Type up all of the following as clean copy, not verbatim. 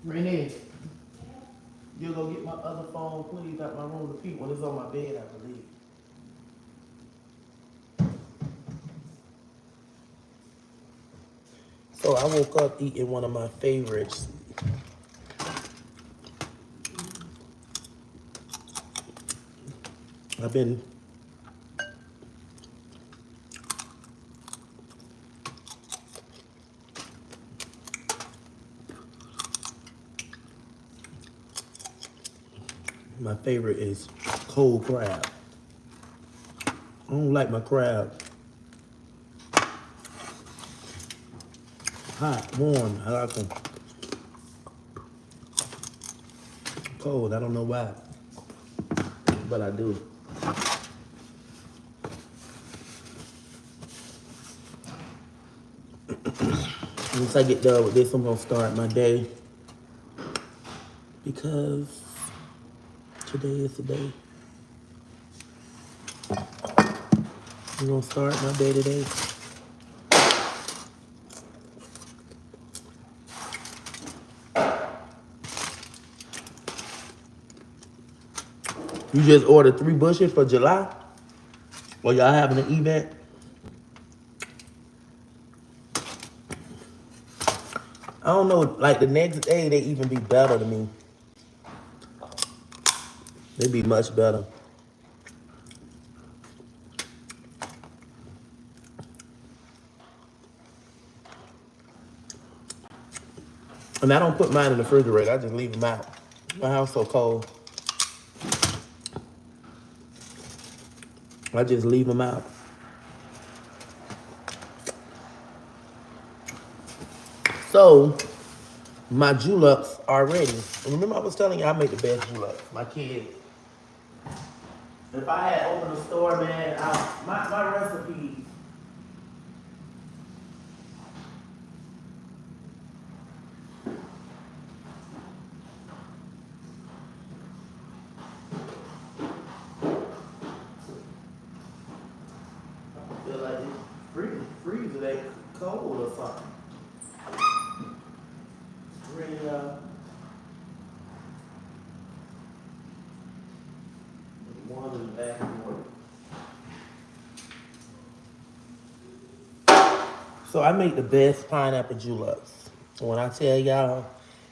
Renee, you go get my other phone, please, out my room to peep when it's on my bed, I believe. So I woke up eating one of my favorites. I've been my favorite is cold crab. I don't like my crab hot, warm. I like them cold. I don't know why, but I do. Once I get done with this, I'm gonna start my day because today is the day. I'm gonna start my day today. You just ordered 3 bushes for July? Or y'all having an event? I don't know, like the next day they even be better to me. They be much better. And I don't put mine in the refrigerator, I just leave them out. My house so cold. I just leave them out. So, my juleps are ready. And remember I was telling you I make the best juleps. My kids. If I had opened a store, man, my recipes. I feel like it's freezer, they cold or something. Really, one in the back door. So I make the best pineapple juleps. When I tell y'all,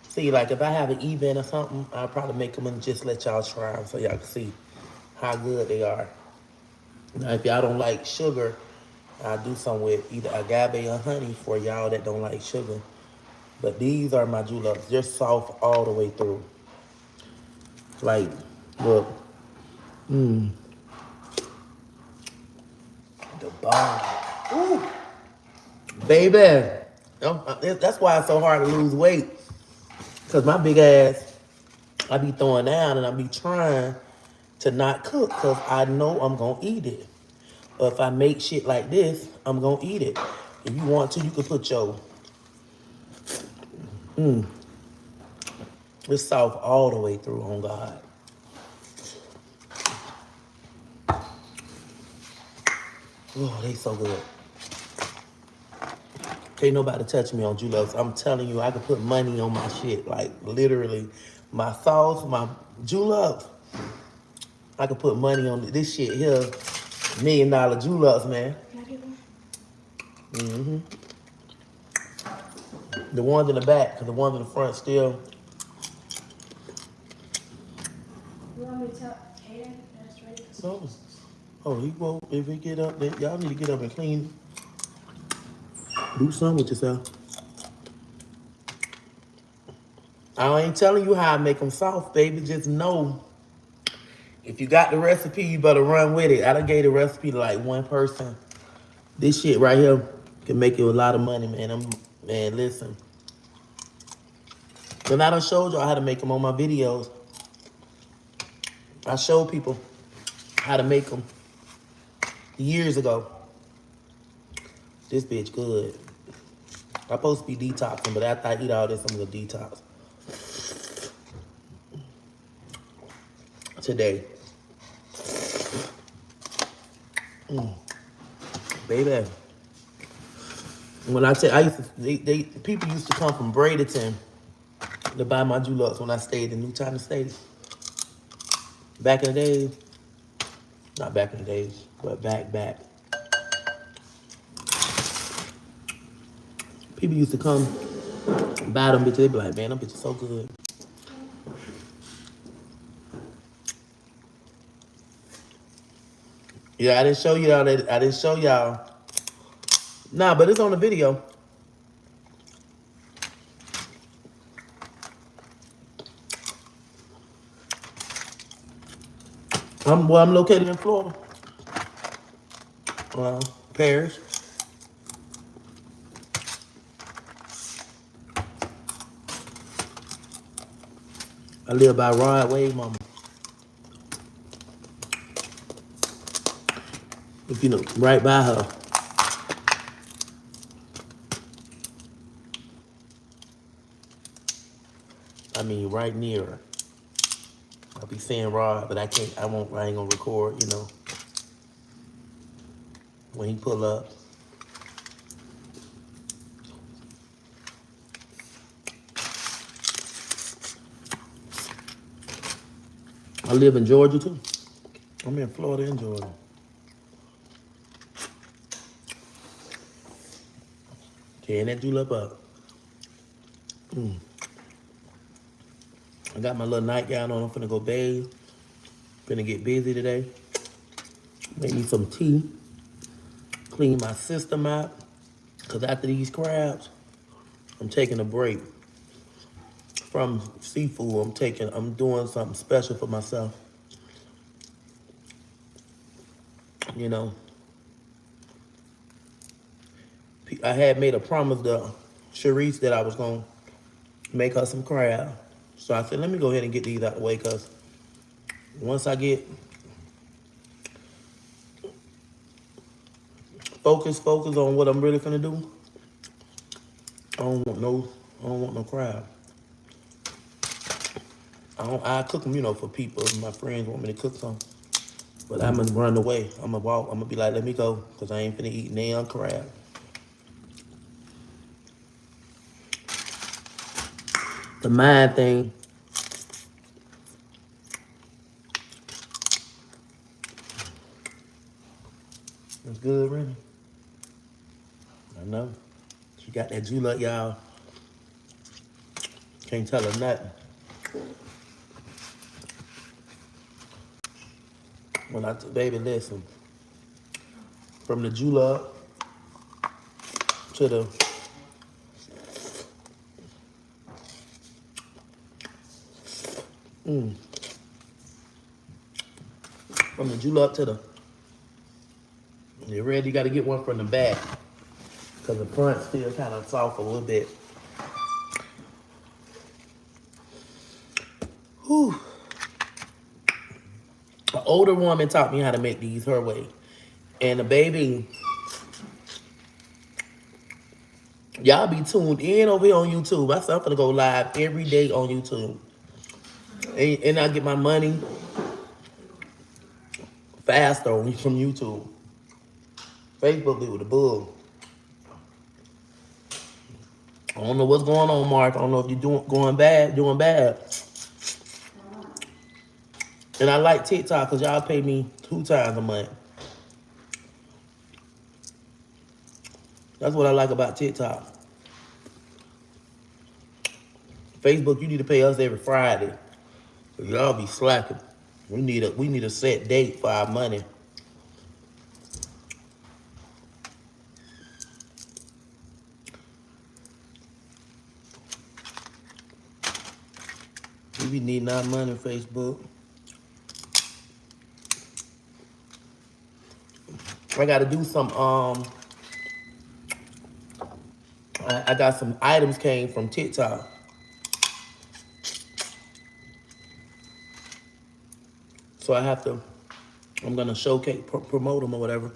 see, like if I have an event or something, I'll probably make them and just let y'all try them so y'all can see how good they are. Now, if y'all don't like sugar, I'll do some with either agave or honey for y'all that don't like sugar. But these are my juleps. They're soft all the way through. Like, look. The bone. Ooh. Baby. That's why it's so hard to lose weight. Because my big ass, I be throwing down and I be trying to not cook because I know I'm going to eat it. But if I make shit like this, I'm going to eat it. If you want to, you can put your... It's soft all the way through, on God. Oh, they so good. Can't nobody touch me on juleps. I'm telling you, I could put money on my shit. Like, literally, my sauce, my juleps. I could put money on this shit here. $1 million juleps, man. Can I get one? Mm-hmm. The ones in the back, because the ones in the front still. You want me to tell Aiden that's ready? So, oh, he won't. If he get up, then y'all need to get up and clean. Do something with yourself. I ain't telling you how I make them soft, baby. Just know, if you got the recipe, you better run with it. I done gave the recipe to like one person. This shit right here can make you a lot of money, man. Man, listen. And I done showed y'all how to make them on my videos. I showed people how to make them years ago. This bitch good. I'm supposed to be detoxing, but after I eat all this, I'm gonna detox. Today. Baby. When I tell, people used to come from Bradenton to buy my juleps when I stayed in New China State. Back in the days, not back in the days, but back. People used to come buy them bitches. They be like, man, them bitches so good. Yeah, I didn't show y'all that. I didn't show y'all. Nah, but it's on the video. I'm located in Florida. Parish. I live by Rod Wave, mama. If you know, right by her. I mean, right near her. I'll be saying Rod, but I can't. I ain't gonna record. You know, when he pull up. I live in Georgia too. I'm in Florida and Georgia. Tearing that julep up. I got my little nightgown on. I'm finna go bathe. Finna get busy today. Make me some tea. Clean my system out. Cause after these crabs, I'm taking a break from seafood. I'm doing something special for myself. You know, I had made a promise to Sharice that I was gonna make her some crab. So I said, let me go ahead and get these out the way, cause once I get focused on what I'm really gonna do, I don't want no crab. I cook them, you know, for people. My friends want me to cook some. But I'm gonna run away. I'm gonna walk. I'm gonna be like, let me go, because I ain't finna eat damn crab. The mind thing. It's good, really. I know. She got that julep, y'all. Can't tell her nothing. Baby, listen. From the julep to the from the julep to the, you ready? You got to get one from the back, because the front's still kind of soft a little bit. Whew. An older woman taught me how to make these her way. And the baby, y'all be tuned in over here on YouTube. I said I'm gonna go live every day on YouTube. And I get my money faster from YouTube. Facebook be with the bull. I don't know what's going on, Mark. I don't know if you're doing bad. And I like TikTok because y'all pay me 2 times a month. That's what I like about TikTok. Facebook, you need to pay us every Friday. Y'all be slacking. We need a set date for our money. We be needing our money, Facebook. I gotta do some, I got some items came from TikTok. So I'm gonna showcase, promote them or whatever.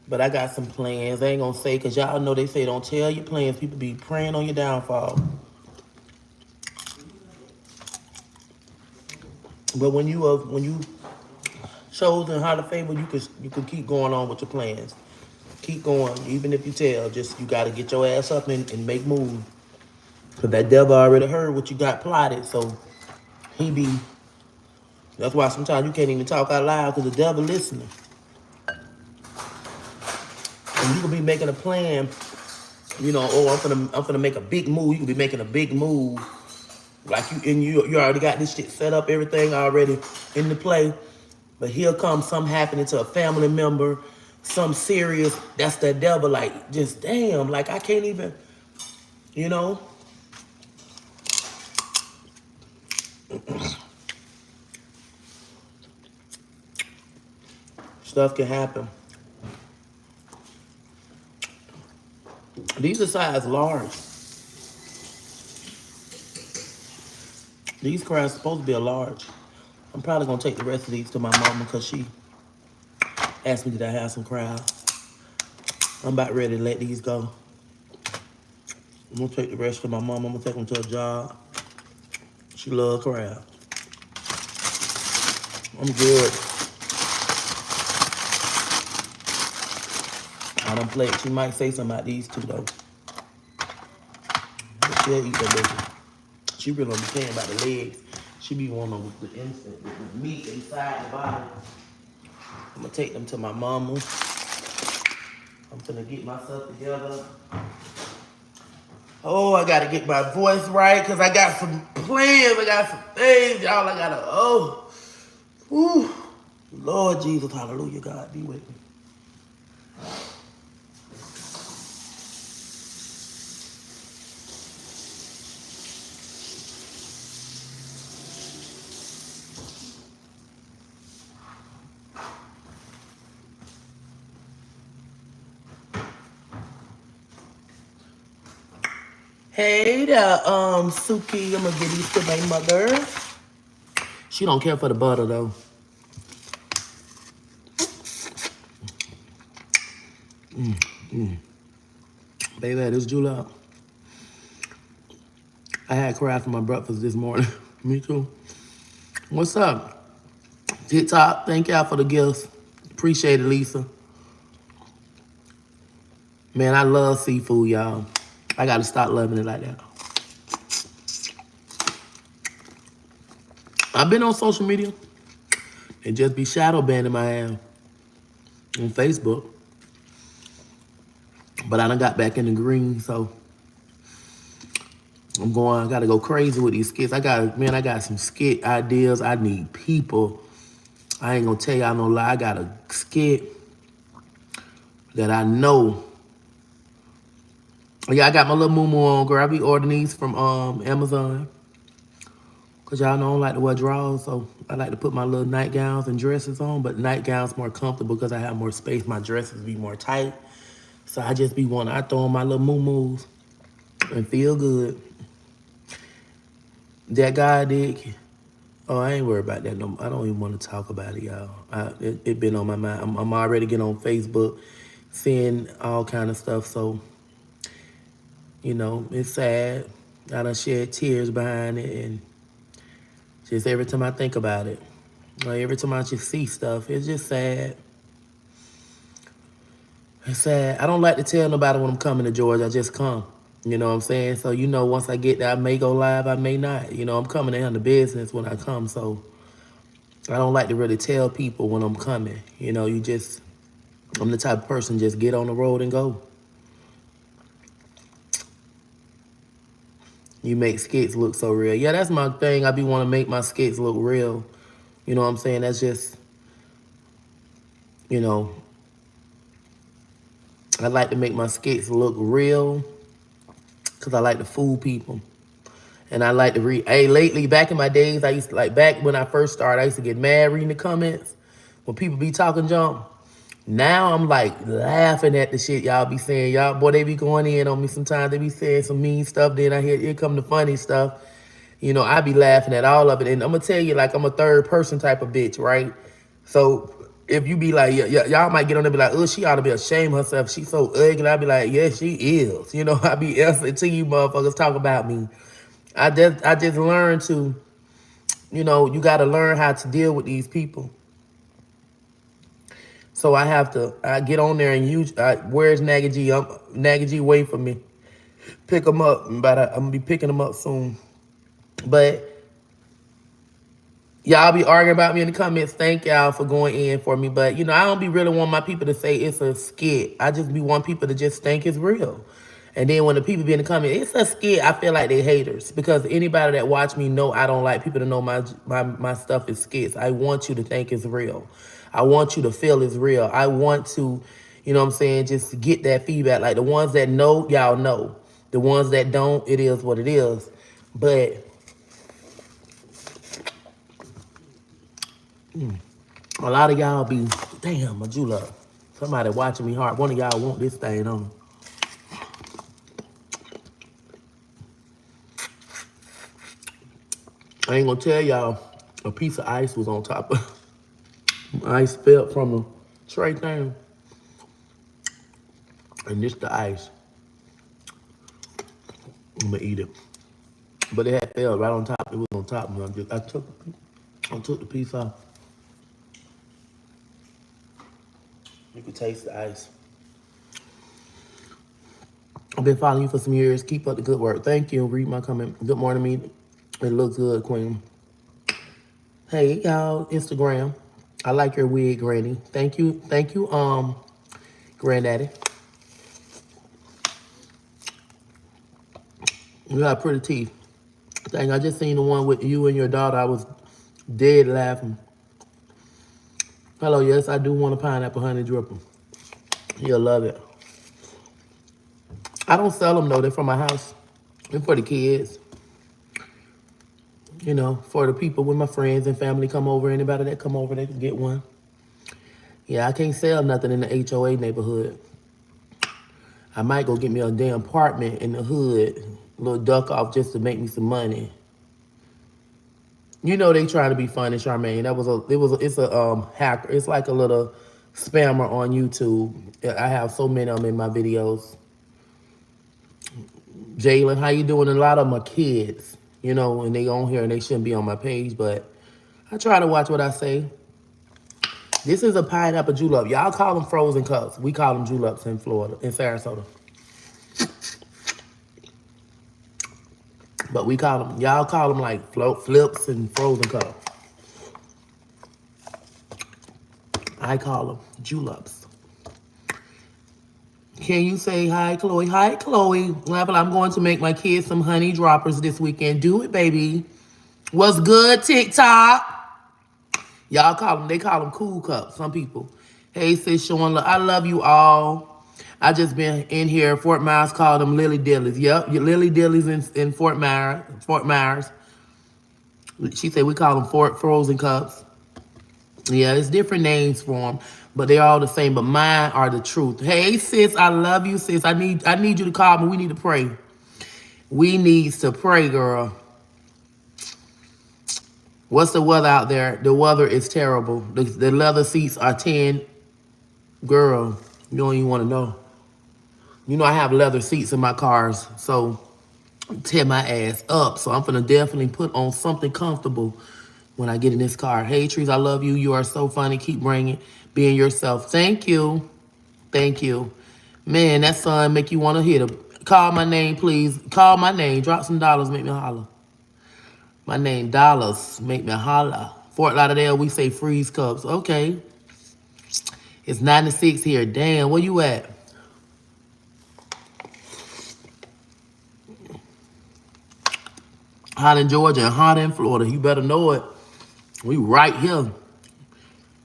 But I got some plans. I ain't gonna say, because y'all know they say don't tell your plans. People be praying on your downfall. But when you chosen, highly favored, you could keep going on with your plans. Keep going, even if you tell. Just you gotta get your ass up and make moves. Cause that devil already heard what you got plotted, so he be. That's why sometimes you can't even talk out loud because the devil listening. And you could be making a plan, you know. Oh, I'm finna make a big move. You could be making a big move, like you already got this shit set up, everything already in the play. But here comes something happening to a family member, some serious. That's the devil. Like just damn. Like I can't even, you know. Stuff can happen. These are size large. These crabs supposed to be a large. I'm probably gonna take the rest of these to my mama because she asked me did I have some crabs. I'm about ready to let these go. I'm gonna take the rest to my mama. I'm gonna take them to a job. She love crab. I'm good. I done played. She might say something about these two though. But she'll eat that bitch. She really don't be caring about the legs. She be wanting them with the insect, with the meat inside the body. I'm gonna take them to my mama. I'm gonna get myself together. Oh, I gotta get my voice right because I got some plans. I got some things, y'all. I gotta, whew. Lord Jesus, hallelujah, God, be with me. Hey there, Suki. I'm gonna give these to my mother. She don't care for the butter though. Baby, this julep. I had crab for my breakfast this morning. Me too. What's up? TikTok, thank y'all for the gifts. Appreciate it, Lisa. Man, I love seafood, y'all. I gotta stop loving it like that. I've been on social media and just be shadow banning my ass on Facebook. But I done got back in the green, so I gotta go crazy with these skits. I got some skit ideas. I need people. I ain't gonna tell y'all no lie. I got a skit that I know. Yeah, I got my little moo on, girl. I be ordering these from Amazon. Cause y'all know I don't like to wear drawers, so I like to put my little nightgowns and dresses on, but nightgowns more comfortable because I have more space. My dresses be more tight. So I just be I throw on my little moo-moos and feel good. That guy did. Oh, I ain't worried about that no more. I don't even want to talk about it, y'all. It been on my mind. I'm already getting on Facebook, seeing all kind of stuff. So, you know, it's sad. I done shed tears behind it, and just every time I think about it, like every time I just see stuff, it's just sad. It's sad. I don't like to tell nobody when I'm coming to Georgia. I just come. You know what I'm saying? So, you know, once I get there, I may go live, I may not. You know, I'm coming to handle business when I come, so I don't like to really tell people when I'm coming. You know, I'm the type of person just get on the road and go. You make skits look so real. Yeah, that's my thing. I be want to make my skits look real. You know what I'm saying? That's just, you know, I like to make my skits look real because I like to fool people. And I like to read. Hey, lately, back in my days, I used to, like, back when I first started, I used to get mad reading the comments when people be talking junk. Now I'm like laughing at the shit y'all be saying. Y'all, boy, they be going in on me sometimes. They be saying some mean stuff. Then here come the funny stuff. You know, I be laughing at all of it. And I'm going to tell you, like, I'm a third person type of bitch, right? So if you be like, y'all might get on there and be like, oh, she ought to be ashamed of herself. She's so ugly. I be like, yeah, she is. You know, I be answering to you motherfuckers talk about me. I just learned to, you know, you got to learn how to deal with these people. So I get on there and use, where's Naggy G? Naggy G, wait for me. Pick them up, but I'm gonna be picking them up soon. But y'all be arguing about me in the comments. Thank y'all for going in for me. But, you know, I don't be really want my people to say it's a skit. I just be want people to just think it's real. And then when the people be in the comments, it's a skit, I feel like they haters. Because anybody that watch me know I don't like people to know my stuff is skits. I want you to think it's real. I want you to feel it's real. I want to, you know what I'm saying, just get that feedback. Like the ones that know, y'all know. The ones that don't, it is what it is. But a lot of y'all be, damn, my julep. Somebody watching me hard. One of y'all want this thing on. I ain't gonna tell y'all a piece of ice was on top of ice fell from the tray thing. And this the ice. I'm gonna eat it. But it had fell right on top. It was on top. And I took the piece off. You can taste the ice. I've been following you for some years. Keep up the good work. Thank you. Read my comment. Good morning, me. It looks good, Queen. Hey, y'all, Instagram. I like your wig, Granny. Thank you, Granddaddy. You got pretty teeth. Dang, I just seen the one with you and your daughter. I was dead laughing. Hello, yes, I do want a pineapple honey dripper. You'll love it. I don't sell them, though. They're from my house. They're for the kids. You know, for the people when my friends and family come over. Anybody that come over, they can get one. Yeah, I can't sell nothing in the HOA neighborhood. I might go get me a damn apartment in the hood, a little duck off just to make me some money. You know they trying to be funny, Charmaine. It's a hacker. It's like a little spammer on YouTube. I have so many of them in my videos. Jalen, how you doing? A lot of them are kids, you know, and they on here and they shouldn't be on my page, but I try to watch what I say. This is a pineapple julep. Y'all call them frozen cups. We call them juleps in Florida, in Sarasota. But we call them, y'all call them like flips and frozen cups. I call them juleps. Can you say hi, Chloe? Hi, Chloe. I'm going to make my kids some honey droppers this weekend. Do it, baby. What's good, TikTok? Y'all call them, they call them cool cups, some people. Hey, sis, Sean, I love you all. I just been in here. Fort Myers called them Lily Dillies. Yep, your Lily Dillies in Fort Myers. She said we call them frozen cups. Yeah, it's different names for them, but they're all the same. But mine are the truth. Hey, sis, I love you, sis. I need you to call me. We need to pray. We need to pray, girl. What's the weather out there? The weather is terrible. The leather seats are 10. Girl, you don't even want to know. You know I have leather seats in my cars, so tear my ass up. So I'm gonna definitely put on something comfortable when I get in this car. Hey, Trees, I love you. You are so funny. Keep being yourself. Thank you. Thank you. Man, that sun make you want to hit him. Call my name, please. Call my name. Drop some dollars, make me holler. My name, Dollars, make me holler. Fort Lauderdale, we say freeze cups. Okay. It's 96 here. Damn, where you at? Hot in Georgia and hot in Florida. You better know it. We right here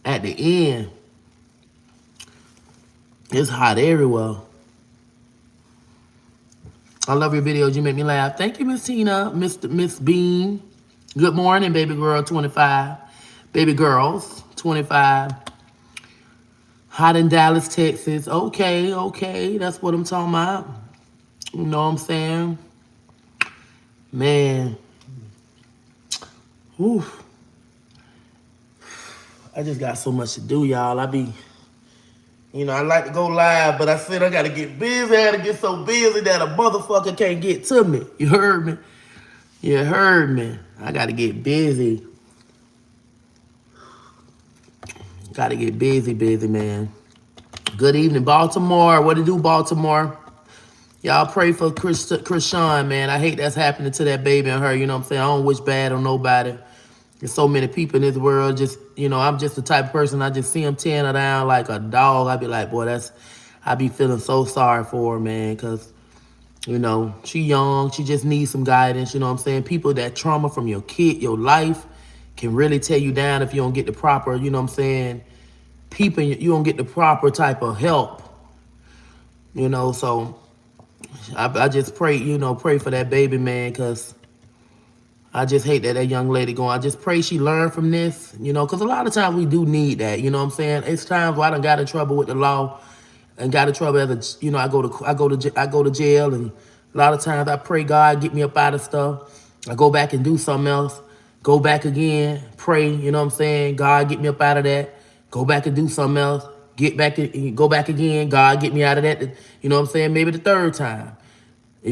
at the end. It's hot everywhere. I love your videos. You make me laugh. Thank you, Miss Tina, Miss Bean. Good morning, baby girl, 25. Baby girls, 25. Hot in Dallas, Texas. Okay. That's what I'm talking about. You know what I'm saying? Man. Oof. I just got so much to do, y'all. I like to go live, but I said I got to get busy. I got to get so busy that a motherfucker can't get to me. You heard me? You heard me. I got to get busy. Gotta get busy, busy, man. Good evening, Baltimore. What to do, Baltimore? Y'all pray for Krishan, man. I hate that's happening to that baby and her. You know what I'm saying? I don't wish bad on nobody. There's so many people in this world. Just, I'm just the type of person, I just see them tearing her down like a dog. I be like, boy, I be feeling so sorry for her, man, because, she young. She just needs some guidance. You know what I'm saying? People that trauma from your life can really tear you down if you don't get the proper, you know what I'm saying? People, you don't get the proper type of help, so I just pray, pray for that baby, man, because I just hate that young lady going. I just pray she learned from this, because a lot of times we do need that, you know what I'm saying? It's times where I done got in trouble with the law and got in trouble as a, I go to jail, and a lot of times I pray God get me up out of stuff. I go back and do something else, go back again, pray, you know what I'm saying? God get me up out of that, go back and do something else, go back again, God get me out of that, you know what I'm saying? Maybe the third time.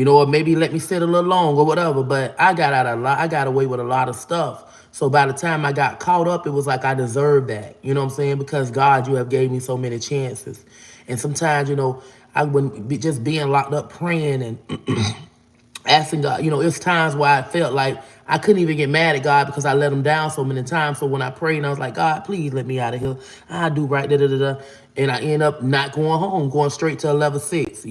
Or maybe let me sit a little long or whatever. But I got away with a lot of stuff. So by the time I got caught up, it was like I deserved that. You know what I'm saying? Because God, you have gave me so many chances. And sometimes, I wouldn't be just being locked up praying and asking God, it's times where I felt like I couldn't even get mad at God because I let him down so many times. So when I prayed and I was like, God, please let me out of here. I do right, da da da da. And I end up not going home, going straight to a level 6.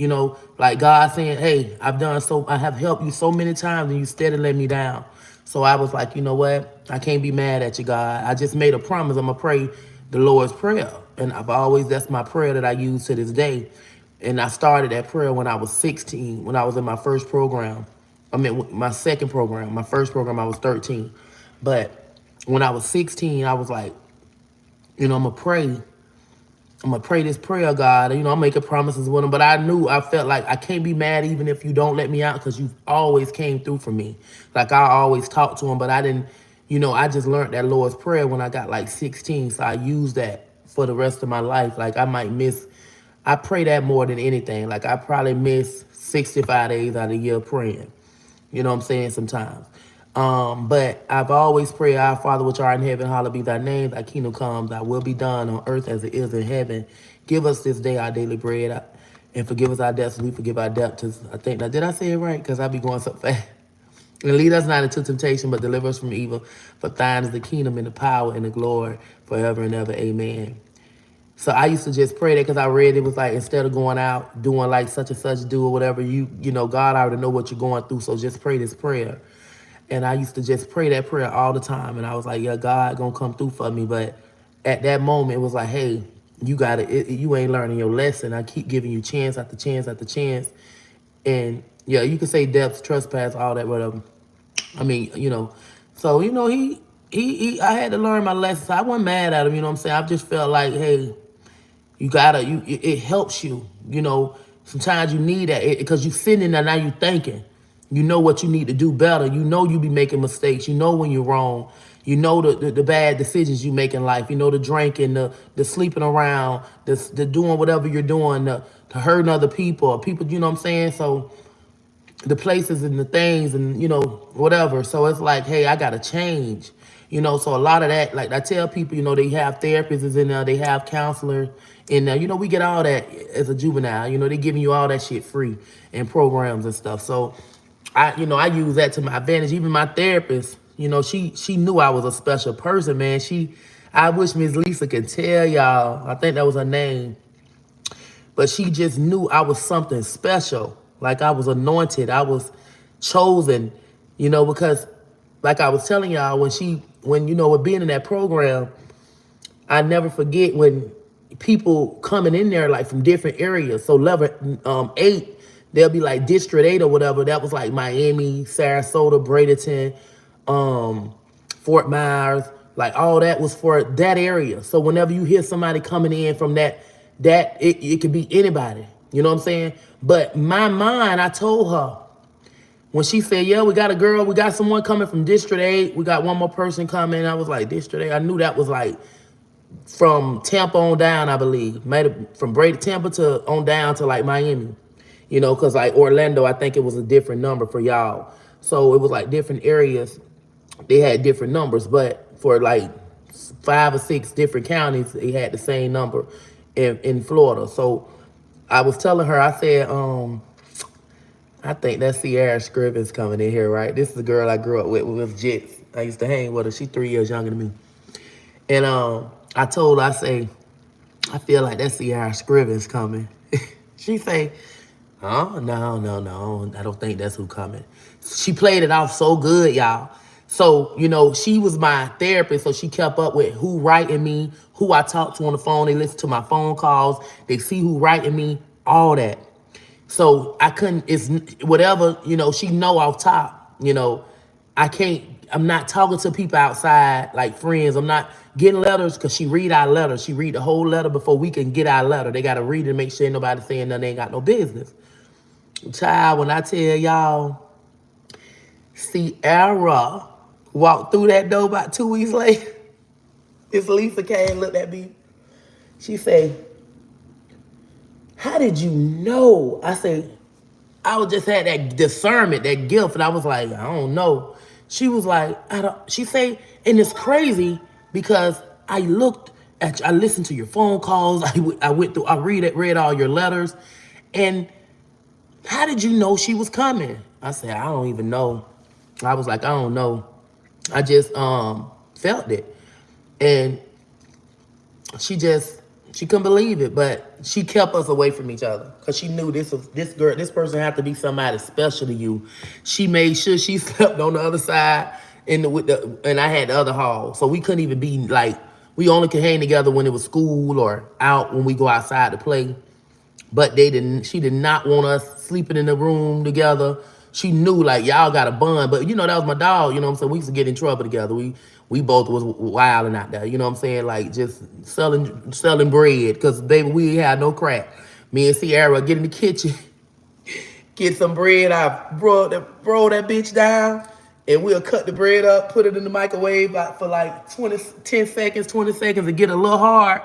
Like God saying, hey, I have helped you so many times and you steady let me down. So I was like, you know what? I can't be mad at you, God. I just made a promise. I'm going to pray the Lord's Prayer. And that's my prayer that I use to this day. And I started that prayer when I was 16, when I was in my first program. I mean, my second program. My first program, I was 13. But when I was 16, I was like, I'm going to pray. I'm going to pray this prayer, God. I'm making promises with him. But I felt like I can't be mad even if you don't let me out because you've always came through for me. Like I always talked to him, but I didn't, I just learned that Lord's Prayer when I got like 16. So I used that for the rest of my life. Like I pray that more than anything. Like I probably miss 65 days out of the year praying. You know what I'm saying? Sometimes. But I've always prayed, Our Father which art in heaven, hallowed be thy name, thy kingdom come, thy will be done on earth as it is in heaven. Give us this day our daily bread, and forgive us our debts as we forgive our debtors. I think, now did I say it right? Because I be going so fast. And lead us not into temptation, but deliver us from evil. For thine is the kingdom and the power and the glory forever and ever. Amen. So I used to just pray that because I read it was like, instead of going out doing like such and such do or whatever, God already know what you're going through. So just pray this prayer. And I used to just pray that prayer all the time. And I was like, yeah, God gonna come through for me. But at that moment, it was like, hey, you ain't learning your lesson. I keep giving you chance after chance after chance. And yeah, you can say depth, trespass, all that, whatever. I mean, so, I had to learn my lessons. I wasn't mad at him, you know what I'm saying? I just felt like, hey, it helps you, sometimes you need that because you sitting there now you thinking, what you need to do better. You be making mistakes. When you're wrong. The bad decisions you make in life. The drinking, the sleeping around, the doing whatever you're doing, the hurting other people or people, you know what I'm saying? So the places and the things and, whatever. So it's like, hey, I got to change. So a lot of that, like I tell people, they have therapists in there, they have counselors in there. We get all that as a juvenile. They giving you all that shit free and programs and stuff. So I use that to my advantage. Even my therapist, she knew I was a special person, man. I wish Miss Lisa could tell y'all. I think that was her name. But she just knew I was something special. Like I was anointed. I was chosen, because like I was telling y'all, with being in that program, I never forget when people coming in there like from different areas. So level 8, they'll be like District 8 or whatever. That was like Miami, Sarasota, Bradenton, Fort Myers, like all that was for that area. So whenever you hear somebody coming in from it could be anybody. You know what I'm saying? But my mind, I told her, when she said, yeah, we got someone coming from District 8, we got one more person coming, I was like, District 8? I knew that was like from Tampa on down, I believe. Made it from Tampa to on down to like Miami. Because like Orlando, I think it was a different number for y'all. So it was like different areas, they had different numbers. But for like 5 or 6 different counties. They had the same number in Florida. So I was telling her, I said, I think that's Sierra Scrivens coming in here, right? This is the girl I grew up with Jits. I used to hang with her. She's 3 years younger than me. And I told her, I say, I feel like that's Sierra Scrivens coming. She say, oh, no. I don't think that's who coming. She played it off so good, y'all. So, she was my therapist, so she kept up with who writing me, who I talk to on the phone. They listen to my phone calls. They see who writing me, all that. So I couldn't, it's whatever, she know off top, I'm not talking to people outside like friends. I'm not getting letters because she read our letter. She read the whole letter before we can get our letter. They got to read it and make sure nobody saying nothing, they ain't got no business. Child, when I tell y'all, Sierra walked through that door about 2 weeks later. Miss Lisa came, looked at me. She said, how did you know? I said, I was just had that discernment, that gift, and I was like, I don't know. She was like, she say, and it's crazy because I listened to your phone calls. I went through, I read all your letters, and how did you know she was coming? I said, I don't even know. I was like, I don't know. I just felt it, and she couldn't believe it, but she kept us away from each other because she knew this person had to be somebody special to you. She made sure she slept on the other side and I had the other hall, so we couldn't even be like, we only could hang together when it was school or out when we go outside to play. But she did not want us sleeping in the room together. She knew like y'all got a bond, but that was my dog, what I'm saying? We used to get in trouble together. We both was wilding out there, you know what I'm saying? Like just selling bread, because baby, we had no crack. Me and Sierra get in the kitchen, get some bread, I roll that bitch down, and we'll cut the bread up, put it in the microwave for like 20 seconds, and get a little hard.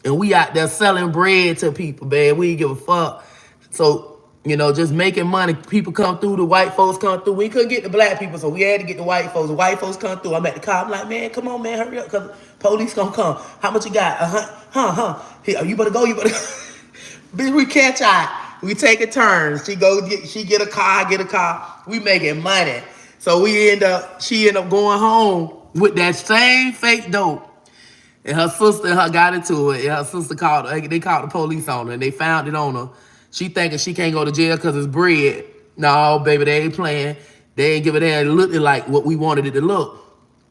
And we out there selling bread to people, man. We didn't give a fuck. So, just making money. People come through, the white folks come through. We couldn't get the black people, so we had to get the white folks. The white folks come through. I'm at the car. I'm like, man, come on, man, hurry up, because police gonna come. How much you got? Here, you better go, Bitch, we catch out. We take a turn. She get a car, I get a car. We making money. So she end up going home with that same fake dope. And her sister and her got into it. And her sister they called the police on her, and they found it on her. She thinking she can't go to jail because it's bread. No, baby, they ain't playing. They ain't give it that. It looked like what we wanted it to look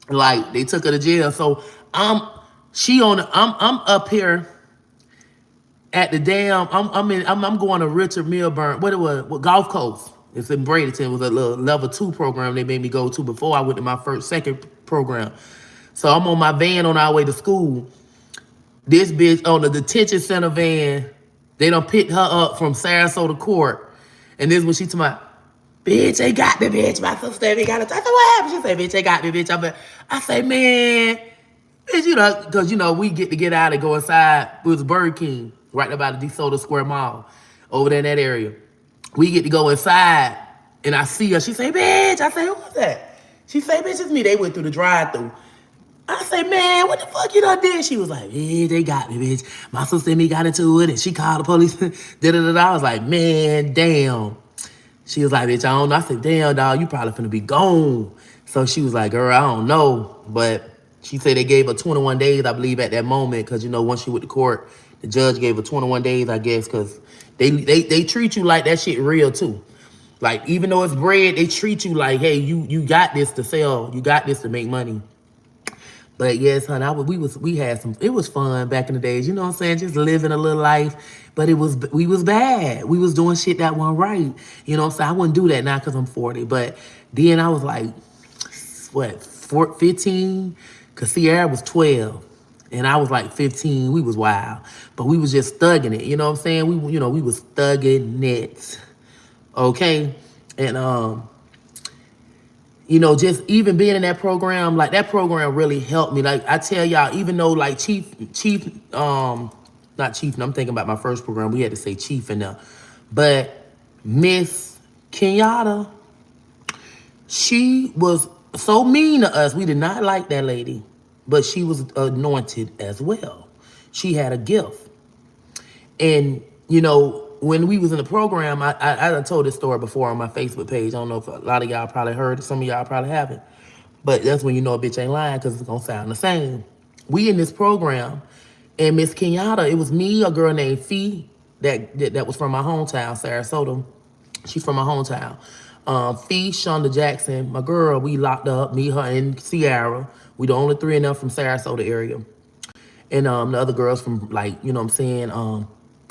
like. They took her to jail. So I'm up here at the dam. I'm going to Richard Milburn. What Gulf Coast. It's in Bradenton. It was a little level 2 program they made me go to before I went to my second program. So I'm on my van on our way to school. This bitch on the detention center van, they done picked her up from Sarasota court. And this is what she told me, bitch, they got me, bitch. My sister said, they got it. I said, what happened? She said, bitch, they got me, bitch. I say, man, bitch, because, we get out and go inside. It was Burger King, right about the DeSoto Square Mall, over there in that area. We get to go inside, and I see her. She say, bitch. I say, who was that? She say, bitch, it's me. They went through the drive-thru. I say, man, what the fuck you done did? She was like, yeah, they got me, bitch. My sister and me got into it, and she called the police. I was like, man, damn. She was like, bitch, I don't know. I said, damn, dog, you probably finna be gone. So she was like, girl, I don't know. But she said they gave her 21 days, I believe, at that moment, because, once she went to court, the judge gave her 21 days, I guess, because they treat you like that shit real, too. Like, even though it's bread, they treat you like, hey, you got this to sell. You got this to make money. But yes, honey, we had some, it was fun back in the days, you know what I'm saying? Just living a little life. But we was bad. We was doing shit that wasn't right. You know what I'm saying? I wouldn't do that now because I'm 40. But then I was like, 15? Because Sierra was 12. And I was like 15. We was wild. But we was just thugging it. You know what I'm saying? We was thugging it. Okay? And, just even being in that program, like that program really helped me. Like I tell y'all, even though like not Chief, I'm thinking about my first program, we had to say Chief in there. But Miss Kenyatta, she was so mean to us. We did not like that lady. but she was anointed as well. She had a gift. And, you know, when we was in the program, I told this story before on my Facebook page. I don't know if a lot of y'all probably heard it. Some of y'all probably haven't. But that's when you know a bitch ain't lying because it's going to sound the same. We in this program, and Miss Kenyatta, it was me, a girl named Fee, that was from my hometown, Sarasota. She's from my hometown. Fee, Shonda Jackson, my girl, we locked up, me, her, and Sierra. We the only three of them from Sarasota area. And the other girls from, like, you know what I'm saying,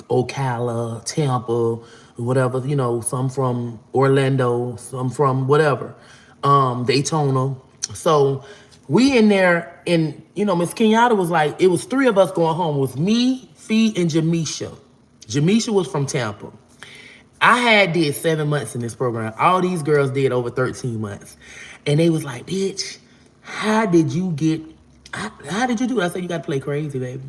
Ocala, Tampa, whatever, you know, some from Orlando, some from whatever, Daytona. So we in there, and, you know, Miss Kenyatta was like, it was three of us going home. It was me, Fee, and Jamisha. Jamisha was from Tampa. I had did 7 months in this program. All these girls did over 13 months. And they was like, bitch, how did you get, how did you do it? I said, you got to play crazy, baby.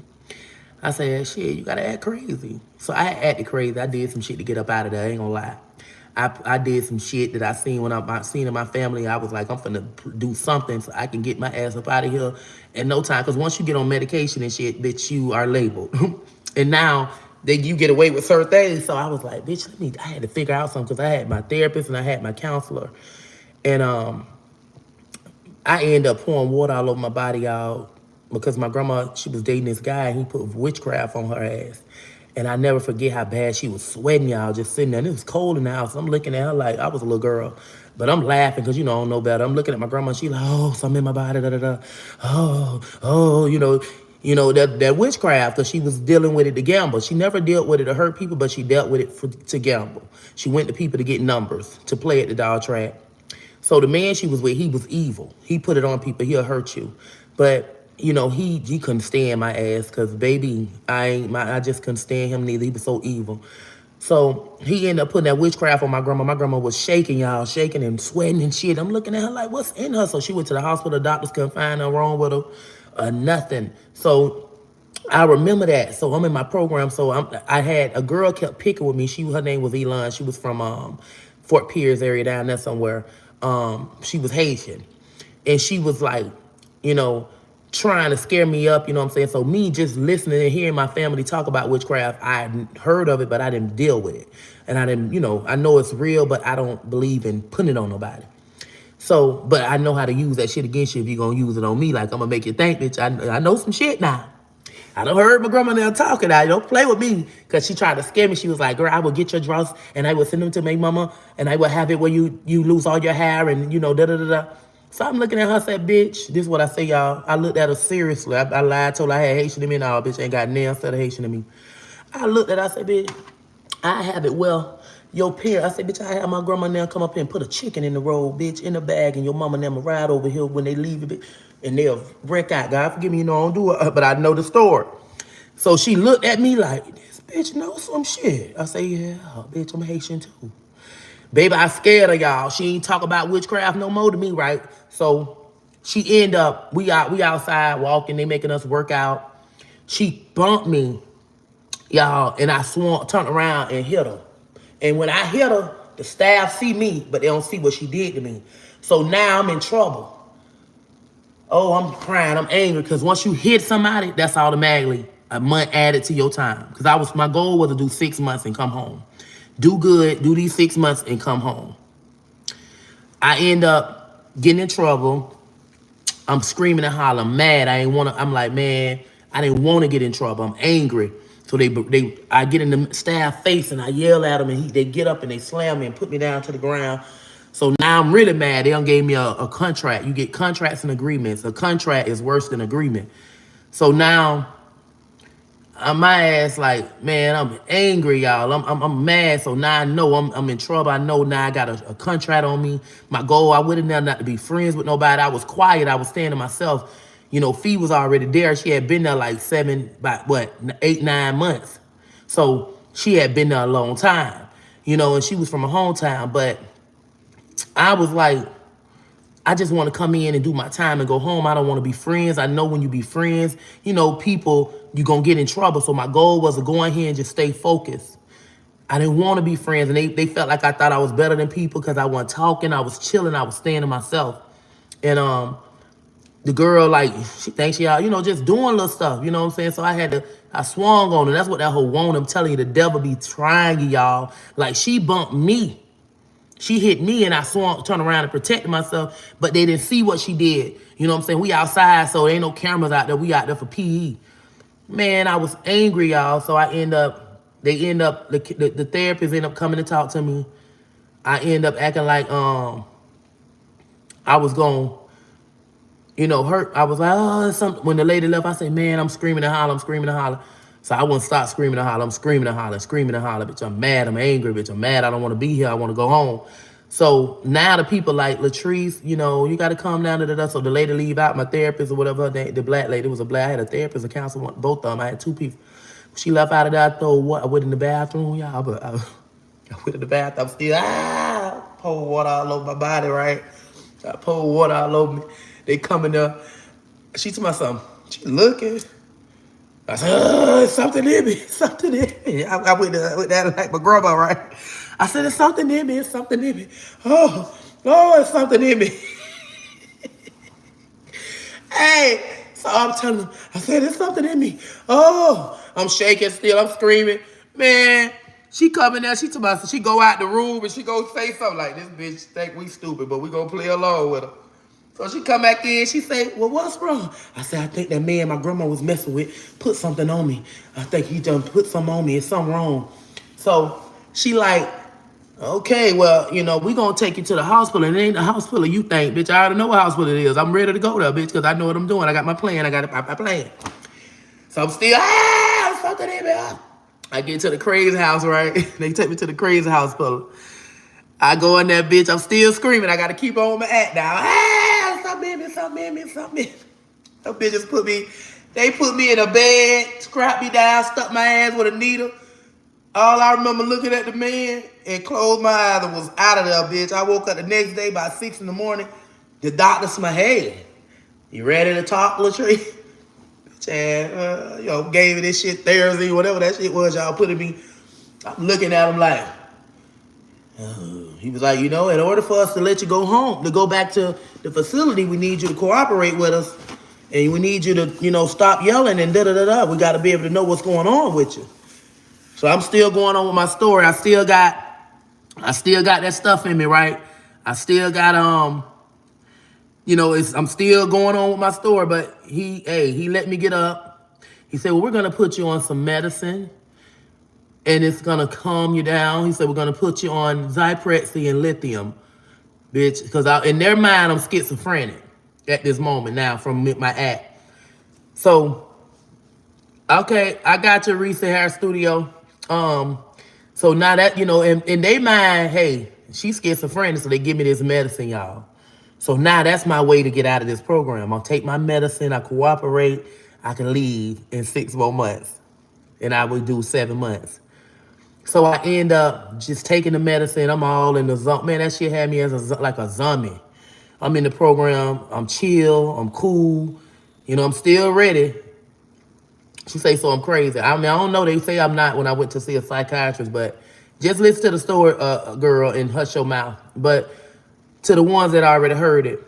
I said, shit, you got to act crazy. So I acted crazy. I did some shit to get up out of there. I ain't gonna lie. I did some shit that I seen when I seen in my family. I was like, I'm finna do something so I can get my ass up out of here in no time. Because once you get on medication and shit, bitch, you are labeled. And now you get away with certain things. So I was like, bitch, I had to figure out something because I had my therapist and I had my counselor. And I ended up pouring water all over my body out because my grandma, she was dating this guy and he put witchcraft on her ass. And I never forget how bad she was sweating, y'all, just sitting there. And it was cold in the house. I'm looking at her like I was a little girl. But I'm laughing because, you know, I don't know better. I'm looking at my grandma. She like, oh, something in my body, da-da-da. Oh, that witchcraft, because she was dealing with it to gamble. She never dealt with it to hurt people, but she dealt with it to gamble. She went to people to get numbers, to play at the dog track. So the man she was with, he was evil. He put it on people. He'll hurt you. But, you know, he couldn't stand my ass because, baby, I just couldn't stand him neither. He was so evil. So he ended up putting that witchcraft on my grandma. My grandma was shaking, y'all, shaking and sweating and shit. I'm looking at her like, what's in her? So she went to the hospital. The doctors couldn't find nothing wrong with her, nothing. So I remember that. So I'm in my program. So I had a girl kept picking with me. Her name was Elon. She was from Fort Pierce area down there somewhere. She was Haitian. And she was like, you know, trying to scare me up, you know what I'm saying? So me just listening and hearing my family talk about witchcraft, I hadn't heard of it, but I didn't deal with it. And I didn't, you know, I know it's real, but I don't believe in putting it on nobody. So, but I know how to use that shit against you if you're going to use it on me. Like, I'm going to make you think, bitch, I know some shit now. I done heard my grandma now talking. I don't play with me. Because she tried to scare me. She was like, girl, I will get your drawers and I will send them to my mama and I will have it where you lose all your hair and, you know, da-da-da-da. So I'm looking at her and said, bitch, this is what I say, y'all. I looked at her seriously. I lied, told her I had Haitian in me. No, bitch ain't got nails instead of Haitian in me. I looked at her, I said, bitch, I have it well. Your parents, I said, bitch, I have my grandma now come up here and put a chicken in the road, bitch, in the bag, and your mama them ride over here when they leave it, bitch, and they'll wreck out. God forgive me, you know, I don't do it, but I know the story. So she looked at me like, this bitch knows some shit. I say, yeah, bitch, I'm Haitian too. Baby, I scared of y'all. She ain't talk about witchcraft no more to me, right? So she end up, we outside walking, they making us work out. She bumped me, y'all, and I turned around and hit her. And when I hit her, the staff see me, but they don't see what she did to me. So now I'm in trouble. Oh, I'm crying, I'm angry, because once you hit somebody, that's automatically a month added to your time. Because my goal was to do 6 months and come home. Do good, do these 6 months and come home. I end up getting in trouble. I'm screaming and hollering, mad. I'm like, man, I didn't want to get in trouble. I'm angry. So I get in the staff face and I yell at them and they get up and they slam me and put me down to the ground. So now I'm really mad. They done gave me a contract. You get contracts and agreements. A contract is worse than agreement. So now my ass like, man, I'm angry, y'all. I'm mad. So now I know I'm in trouble. I know now I got a contract on me. My goal, I wouldn't have not to be friends with nobody. I was quiet. I was staying to myself. You know, Fee was already there. She had been there like 8, 9 months. So she had been there a long time, you know, and she was from a hometown. But I was like, I just want to come in and do my time and go home. I don't want to be friends. I know when you be friends, you know, people, you're going to get in trouble. So my goal was to go in here and just stay focused. I didn't want to be friends. And they felt like I thought I was better than people because I wasn't talking. I was chilling. I was staying to myself. And the girl, like, she thinks she out, you know, just doing little stuff, you know what I'm saying? So I swung on her. That's what that whole want. I'm telling you, the devil be trying you, y'all. Like, she bumped me. She hit me and I swung, turned around and protected myself, but they didn't see what she did. You know what I'm saying? We outside, so there ain't no cameras out there. We out there for PE. Man, I was angry, y'all. So the therapist end up coming to talk to me. I end up acting like I was going, hurt. I was like, oh, something. When the lady left, I said, man, I'm screaming and holler, I'm screaming and holler. So I wouldn't stop screaming and holler. I'm screaming and holler, screaming and holler. Bitch, I'm mad. I'm angry. Bitch, I'm mad. I don't want to be here. I want to go home. So now the people like, Latrice, you got to come down to the. So the lady leave out, my therapist or whatever her name, the black lady was a black. I had a therapist, a counselor, both of them. I had two people. She left out of there. I went in the bathroom, y'all. But I went in the bathroom. I'm still, pour water all over my body, right? I pour water all over me. They coming there. She told me something. She looking. I said, it's something in me. Something in me. I went there like my grandma, right? I said, it's something in me. It's something in me. Oh, it's something in me. Hey, so I'm telling them, I said, there's something in me. Oh, I'm shaking still. I'm screaming. Man, she coming there. She told me, she go out the room and she go say something like, this bitch think we stupid, but we gonna play along with her. So she come back in. She say, well, what's wrong? I said, I think that man my grandma was messing with put something on me. I think he done put something on me. It's something wrong. So she like, okay, well, we gonna take you to the hospital. And it ain't the hospital you think, bitch. I already know what hospital it is. I'm ready to go there, bitch, because I know what I'm doing. I got my plan. I got my plan. So I'm still, something in me. I get to the crazy house, right? They take me to the crazy hospital. I go in there, bitch. I'm still screaming. I got to keep on my act now. Something in me, something in me, something in me. Them bitches they put me in a bed, scrapped me down, stuck my ass with a needle. All I remember looking at the man and closed my eyes and was out of there, bitch. I woke up the next day by 6 in the morning. The doctor said, hey, you ready to talk, Latrice? And, gave me this shit Thursday, whatever that shit was y'all putting me. I'm looking at him like, he was like, in order for us to let you go home, to go back to the facility, we need you to cooperate with us. And we need you to, stop yelling and da-da-da-da. We got to be able to know what's going on with you. So I'm still going on with my story. I still got that stuff in me, right? I still got, I'm still going on with my story, but he let me get up. He said, well, we're going to put you on some medicine. And it's going to calm you down. He said, we're going to put you on Zyprexa and lithium, bitch. Because in their mind, I'm schizophrenic at this moment now from my act. So, okay, I got your Reese Hair Studio. So now that, in their mind, hey, she's schizophrenic, so they give me this medicine, y'all. So now that's my way to get out of this program. I'll take my medicine, I cooperate, I can leave in 6 more months. And I would do 7 months. So I end up just taking the medicine. I'm all in the zone. Man, that shit had me as like a zombie. I'm in the program. I'm chill. I'm cool. I'm still ready. She say, so I'm crazy. I mean, I don't know. They say I'm not when I went to see a psychiatrist, but just listen to the story, girl, and hush your mouth. But to the ones that already heard it,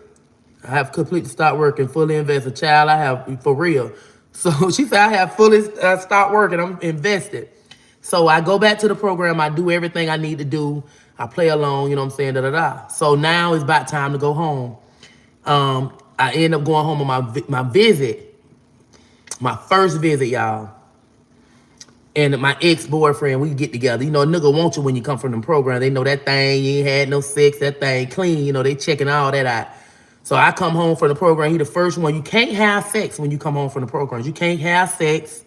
I have completely stopped working, fully invested. Child, I have, for real. So she said, I have fully stopped working. I'm invested. So I go back to the program. I do everything I need to do. I play along, you know what I'm saying, da-da-da. So now it's about time to go home. I end up going home on my visit, my first visit, y'all. And my ex-boyfriend, we get together. A nigga want you when you come from the program. They know that thing, you ain't had no sex, that thing clean. They checking all that out. So I come home from the program. He the first one. You can't have sex when you come home from the program. You can't have sex.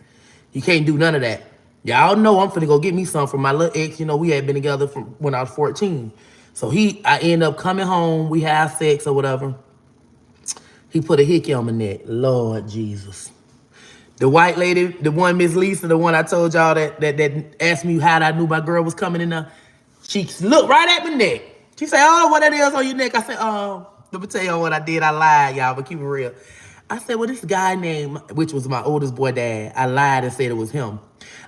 You can't do none of that. Y'all know I'm finna go get me some from my little ex. We had been together from when I was 14. So I end up coming home. We have sex or whatever. He put a hickey on my neck. Lord Jesus. The white lady, the one Miss Lisa, the one I told y'all that asked me how I knew my girl was coming in there. She looked right at my neck. She said, oh, what that is on your neck? I said, let me tell y'all what I did. I lied, y'all, but keep it real. I said, well, this guy named, which was my oldest boy dad, I lied and said it was him.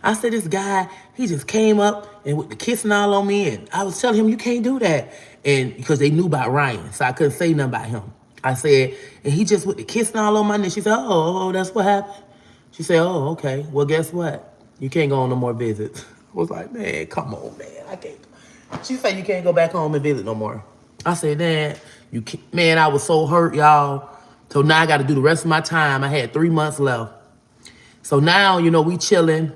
I said, this guy, he just came up and with the kissing all on me, and I was telling him, you can't do that. And because they knew about Ryan, so I couldn't say nothing about him. I said, and he just with the kissing all on my neck. She said, that's what happened. She said, oh, okay. Well, guess what? You can't go on no more visits. I was like, man, come on, man. I can't. She said, you can't go back home and visit no more. I said, man, you can't. Man, I was so hurt, y'all. So now I got to do the rest of my time. I had 3 months left. So now, we chilling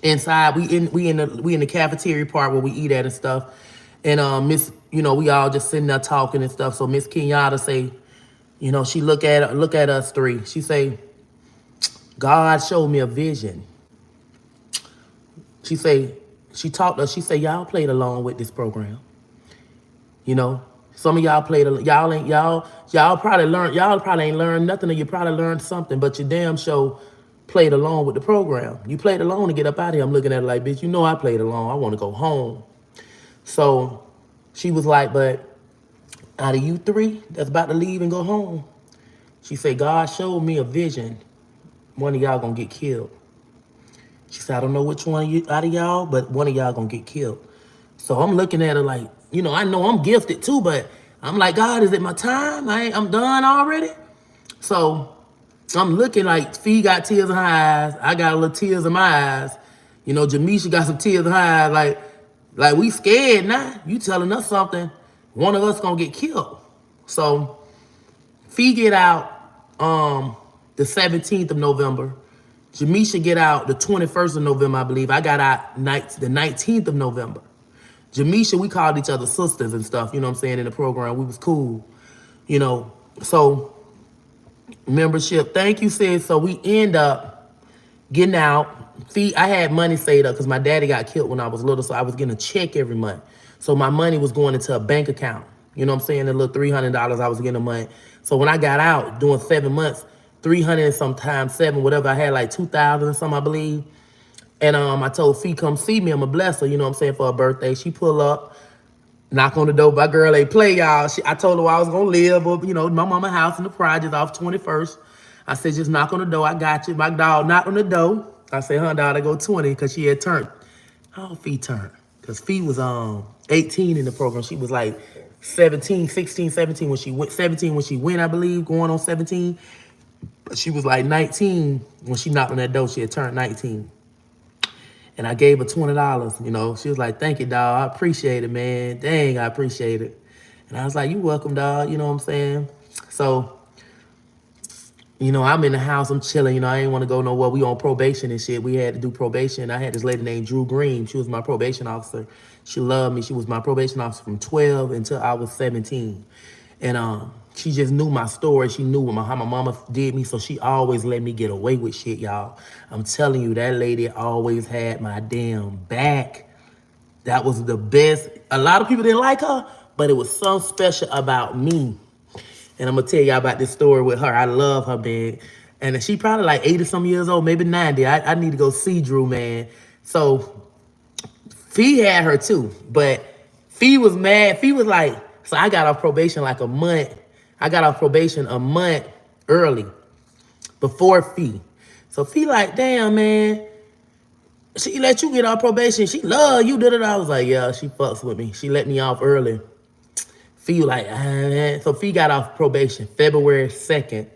inside. We in the cafeteria part where we eat at and stuff. And Miss, we all just sitting there talking and stuff. So Miss Kenyatta say, she look at us three. She say, God showed me a vision. She say, she talked to us. She say, y'all played along with this program. Some of y'all y'all probably ain't learned nothing, or you probably learned something, but you damn sure played along with the program. You played along to get up out of here. I'm looking at it like, bitch, I played along. I want to go home. So she was like, but out of you three that's about to leave and go home, she said, God showed me a vision. One of y'all gonna get killed. She said, I don't know which one out of y'all, but one of y'all gonna get killed. So I'm looking at her like, I know I'm gifted too, but I'm like, God, is it my time? I'm done already? So I'm looking like Fee got tears in her eyes. I got a little tears in my eyes. Jamisha got some tears in her eyes. Like we scared now. You telling us something, one of us gonna get killed. So Fee get out the 17th of November. Jamisha get out the 21st of November, I believe. I got out the 19th of November. Jamisha, we called each other sisters and stuff, in the program. We was cool, So membership, thank you, sis. So we end up getting out. I had money saved up because my daddy got killed when I was little, so I was getting a check every month. So my money was going into a bank account. The little $300 I was getting a month. So when I got out, doing 7 months, 300 and sometimes 7, whatever, I had like 2,000 or something, I believe. And I told Fee, come see me. I'm a blesser, for her birthday. She pull up, knock on the door. My girl ain't play, y'all. I told her where I was going to live, but, my mama house in the project off 21st. I said, just knock on the door. I got you. My dog knocked on the door. I said, her daughter go 20 because she had turned. How Fee turned? Because Fee was 18 in the program. She was like 17 when she went, 17 when she went, I believe, going on 17. But she was like 19 when she knocked on that door. She had turned 19. And I gave her $20, She was like, thank you, dog. I appreciate it, man. Dang, I appreciate it. And I was like, you welcome, dog. You know what I'm saying? So, I'm in the house. I'm chilling. I ain't want to go nowhere. We on probation and shit. We had to do probation. I had this lady named Drew Green. She was my probation officer. She loved me. She was my probation officer from 12 until I was 17. And she just knew my story. She knew how my mama did me, so she always let me get away with shit, y'all. I'm telling you, that lady always had my damn back. That was the best. A lot of people didn't like her, but it was something special about me. And I'm going to tell y'all about this story with her. I love her, man. And she probably like 80-some years old, maybe 90. I need to go see Drew, man. So Fee had her too, but Fee was mad. Fee was like, so I got off probation like a month. I got off probation a month early before Fee. So Fee like, damn, man, she let you get off probation. She love you, I was like, yeah, she fucks with me. She let me off early. Fee like, man. So Fee got off probation February 2nd,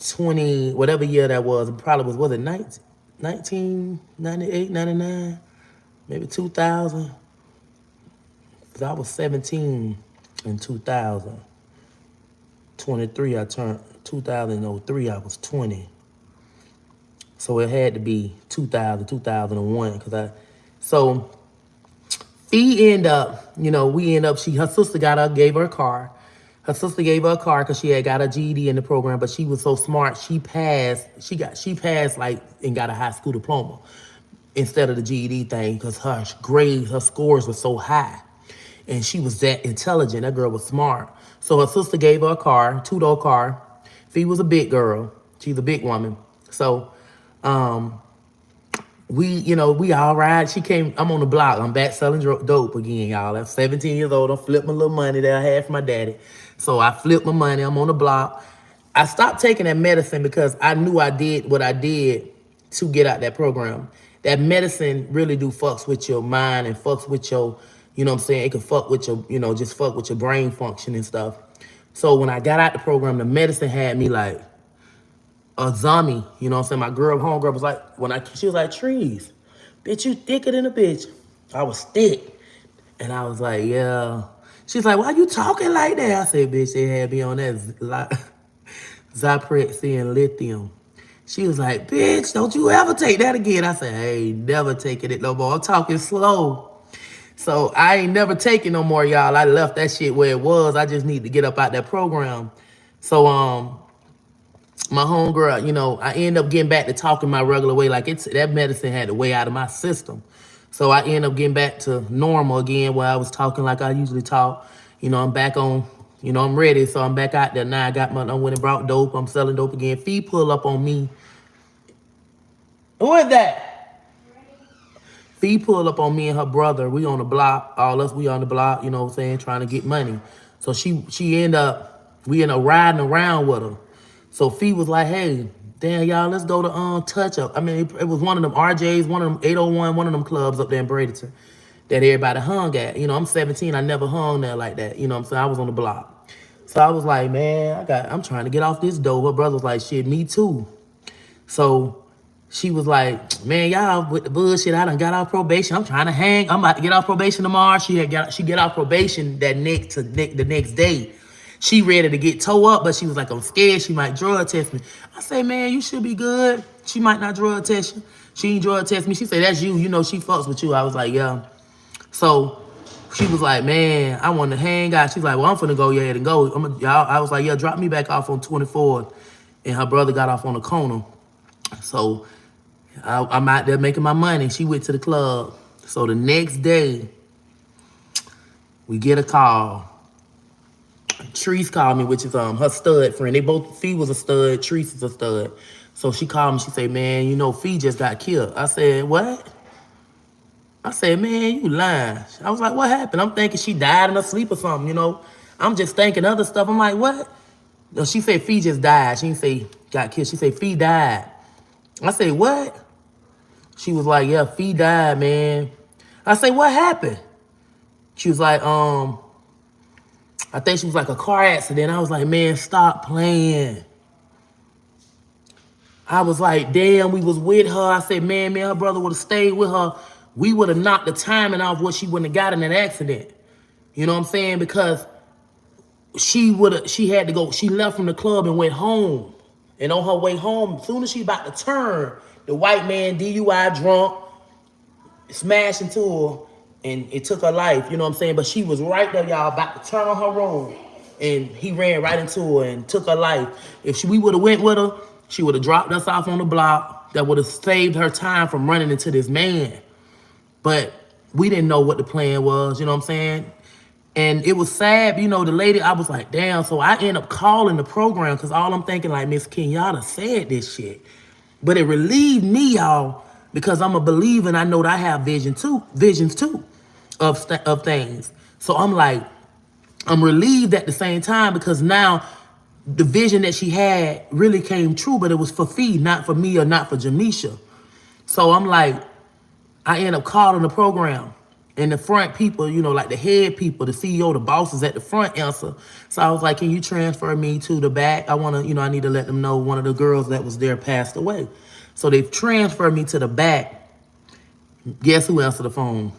20, whatever year that was. It probably was it 1998, 99, maybe 2000. Because I was 17 in 2000. 23, I turned 2003, I was 20. So it had to be 2000, 2001. So Fee end up, her sister gave her a car. Her sister gave her a car because she had got a GED in the program, but she was so smart, she passed like and got a high school diploma instead of the GED thing because her grades, her scores were so high. And she was that intelligent. That girl was smart. So her sister gave her a car, 2-door car. Fee was a big girl. She's a big woman. So we all ride. She came, I'm on the block. I'm back selling dope again, y'all. I'm 17 years old. I flipped my little money that I had from my daddy. So I flipped my money. I'm on the block. I stopped taking that medicine because I knew I did what I did to get out that program. That medicine really do fucks with your mind and fucks with your, it can fuck with your, just fuck with your brain function and stuff. So when I got out the program, the medicine had me like a zombie. You know what I'm saying? My girl, homegirl was like, she was like, Trees, bitch, you thicker than a bitch. I was thick. And I was like, yeah. She's like, why you talking like that? I said, bitch, they had me on that Zyprexa and lithium. She was like, bitch, don't you ever take that again. I said, hey, never taking it no more. I'm talking slow. So I ain't never taking no more, y'all. I left that shit where it was. I just need to get up out that program. So my homegirl, you know, I end up getting back to talking my regular way. Like that medicine had to way out of my system. So I end up getting back to normal again where I was talking like I usually talk. You know, I'm back on, you know, I'm ready. So I'm back out there now. I went and brought dope. I'm selling dope again. Fee pull up on me. Who is that? Fee pulled up on me and her brother. We on the block. All us, we on the block, you know what I'm saying, trying to get money. So we end up riding around with her. So Fee was like, hey, damn, y'all, let's go to Touch Up. I mean, it was one of them RJs, one of them 801, one of them clubs up there in Bradenton that everybody hung at. You know, I'm 17. I never hung there like that. You know what I'm saying? I was on the block. So I was like, man, I'm trying to get off this dope. Her brother was like, shit, me too. So she was like, man, y'all with the bullshit. I done got off probation. I'm trying to hang. I'm about to get off probation tomorrow. She get off probation the next day. She ready to get toe up, but she was like, I'm scared she might drug test me. I say, man, you should be good. She might not drug test you. She ain't drug test me. She said, that's you. You know she fucks with you. I was like, yeah. So she was like, man, I want to hang out. She's like, well, I'm finna go ahead and go. I was like, yeah, drop me back off on 24th. And her brother got off on the corner. So I'm out there making my money. She went to the club. So the next day, we get a call. Treese called me, which is her stud friend. They both, Fee was a stud, Treese is a stud. So she called me, she said, man, you know, Fee just got killed. I said, what? I said, man, you lying. I was like, what happened? I'm thinking she died in her sleep or something, you know. I'm just thinking other stuff. I'm like, what? No, she said Fee just died. She didn't say got killed. She said Fee died. I said, what? She was like, yeah, Fee died, man. I said, what happened? She was like, I think she was like a car accident. I was like, man, stop playing. I was like, damn, we was with her. I said, man, her brother would have stayed with her. We would have knocked the timing off what she wouldn't have got in that accident. You know what I'm saying? Because she had to go, she left from the club and went home. And on her way home, as soon as she about to turn, the white man, DUI drunk, smashed into her, and it took her life, you know what I'm saying? But she was right there, y'all, about to turn on her road. And he ran right into her and took her life. If we would have went with her, she would have dropped us off on the block. That would have saved her time from running into this man. But we didn't know what the plan was, you know what I'm saying? And it was sad, you know, the lady, I was like, damn. So I end up calling the program because all I'm thinking like, Miss Kenyatta said this shit. But it relieved me, y'all, because I'm a believer and I know that I have visions too of things. So I'm like, I'm relieved at the same time because now the vision that she had really came true, but it was for Fee, not for me or not for Jamisha. So I'm like, I end up calling the program. And the front people, you know, like the head people, the CEO, the bosses at the front answer. So I was like, can you transfer me to the back? I want to, you know, I need to let them know one of the girls that was there passed away. So they transferred me to the back. Guess who answered the phone?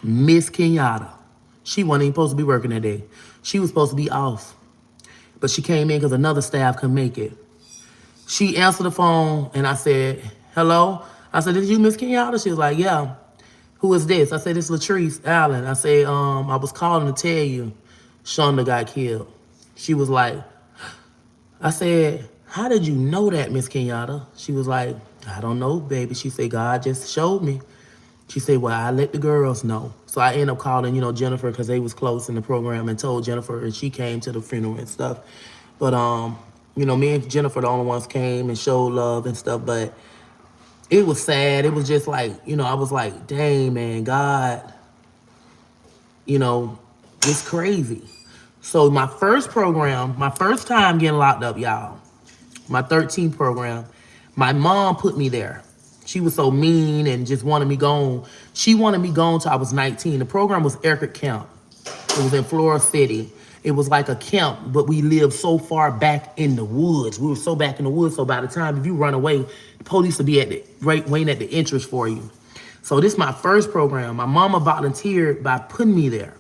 Miss Kenyatta. She wasn't even supposed to be working that day. She was supposed to be off. But she came in because another staff couldn't make it. She answered the phone and I said, hello? I said, did you Miss Kenyatta? She was like, yeah. Who is this? I said, it's Latrice Allen. I said, I was calling to tell you Shonda got killed. She was like, I said, how did you know that, Miss Kenyatta? She was like, I don't know, baby. She said, God just showed me. She said, well, I let the girls know. So I ended up calling, you know, Jennifer because they was close in the program and told Jennifer and she came to the funeral and stuff. But, you know, me and Jennifer the only ones came and showed love and stuff, but it was sad. It was just like, you know, I was like, dang, man, God, you know, it's crazy. So my first program, my first time getting locked up, y'all, my 13th program, my mom put me there. She was so mean and just wanted me gone. She wanted me gone till I was 19. The program was Eric Camp. It was in Florida City. It was like a camp, but we lived so far back in the woods. We were so back in the woods, so by the time if you run away, the police would be at the right waiting at the entrance for you. So this is my first program. My mama volunteered by putting me there.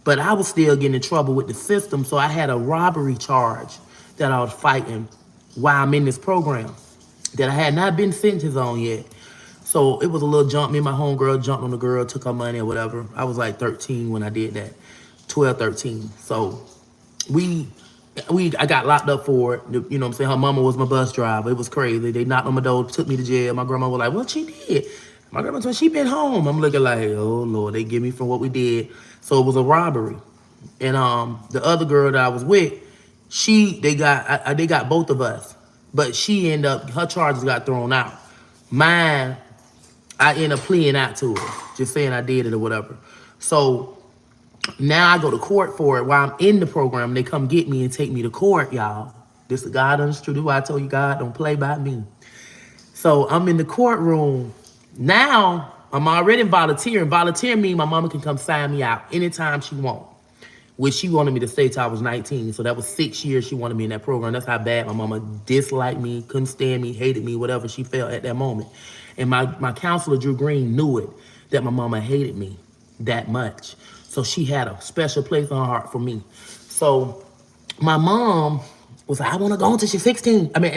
But I was still getting in trouble with the system, so I had a robbery charge that I was fighting while I'm in this program that I had not been sentenced on yet. So it was a little jump. Me and my homegirl jumped on the girl, took her money or whatever. I was like 13 when I did that, 12, 13. So we I got locked up for it. You know what I'm saying? Her mama was my bus driver. It was crazy. They knocked on my door, took me to jail. My grandma was like, what she did? My grandma told me she been home. I'm looking like, oh Lord, they get me for what we did. So it was a robbery. And the other girl that I was with, they got both of us. But she ended up, her charges got thrown out. Mine, I ended up pleading out to her, just saying I did it or whatever. So now I go to court for it while I'm in the program. They come get me and take me to court, y'all. This is God understood. This is why I told you God don't play by me. So I'm in the courtroom. Now I'm already volunteering. Volunteer means my mama can come sign me out anytime she wants. Which she wanted me to stay till I was 19. So that was 6 years she wanted me in that program. That's how bad my mama disliked me, couldn't stand me, hated me, whatever she felt at that moment. And my counselor, Drew Green, knew it, that my mama hated me that much. So she had a special place in her heart for me. So my mom was like, I want to go until she's 19. I want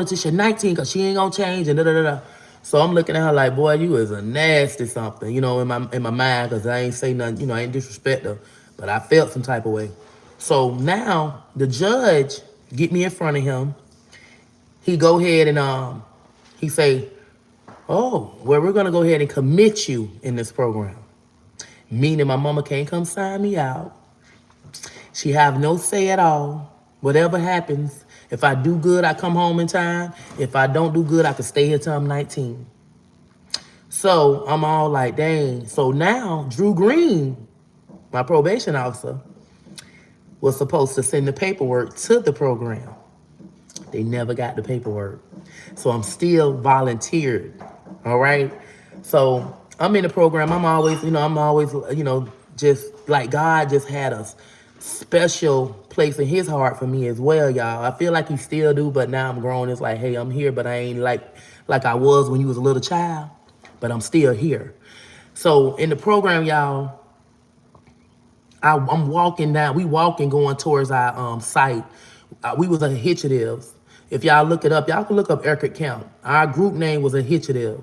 her till she's 19 because she ain't going to change and da-da-da-da. So I'm looking at her like, boy, you is a nasty something, you know, in my mind, because I ain't say nothing, you know, I ain't disrespect her, but I felt some type of way. So now the judge get me in front of him. He go ahead and he say, oh, well, we're gonna go ahead and commit you in this program. Meaning my mama can't come sign me out. She have no say at all. Whatever happens, if I do good, I come home in time. If I don't do good, I can stay here till I'm 19. So I'm all like, dang. So now Drew Green, my probation officer, was supposed to send the paperwork to the program. They never got the paperwork. So I'm still volunteered, all right? So I'm in the program. I'm always, just like God just had a special place in his heart for me as well, y'all. I feel like he still do, but now I'm grown. It's like, hey, I'm here, but I ain't like I was when you was a little child, but I'm still here. So in the program, y'all, I'm walking down. We walking going towards our site. We was a Hitchetives. If y'all look it up, y'all can look up Erkert County. Our group name was a Hitchetive.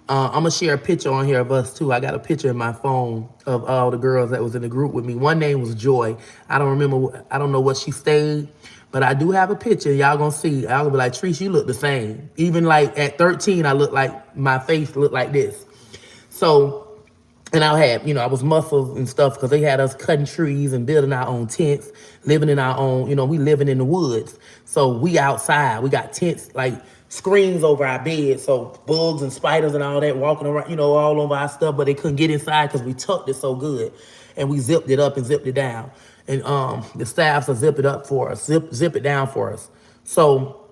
I'm gonna share a picture on here of us too. I got a picture in my phone of all the girls that was in the group with me. One name was Joy. I don't know what she stayed, but I do have a picture. Y'all gonna see. I'll be like, Treese, you look the same. Even like at 13, I look like my face looked like this. So, and I was muscled and stuff because they had us cutting trees and building our own tents, living in our own, we living in the woods. So we outside, we got tents, like screens over our beds. So bugs and spiders and all that walking around, all over our stuff, but they couldn't get inside because we tucked it so good. And we zipped it up and zipped it down. And the staffs will zip it up for us, zip it down for us. So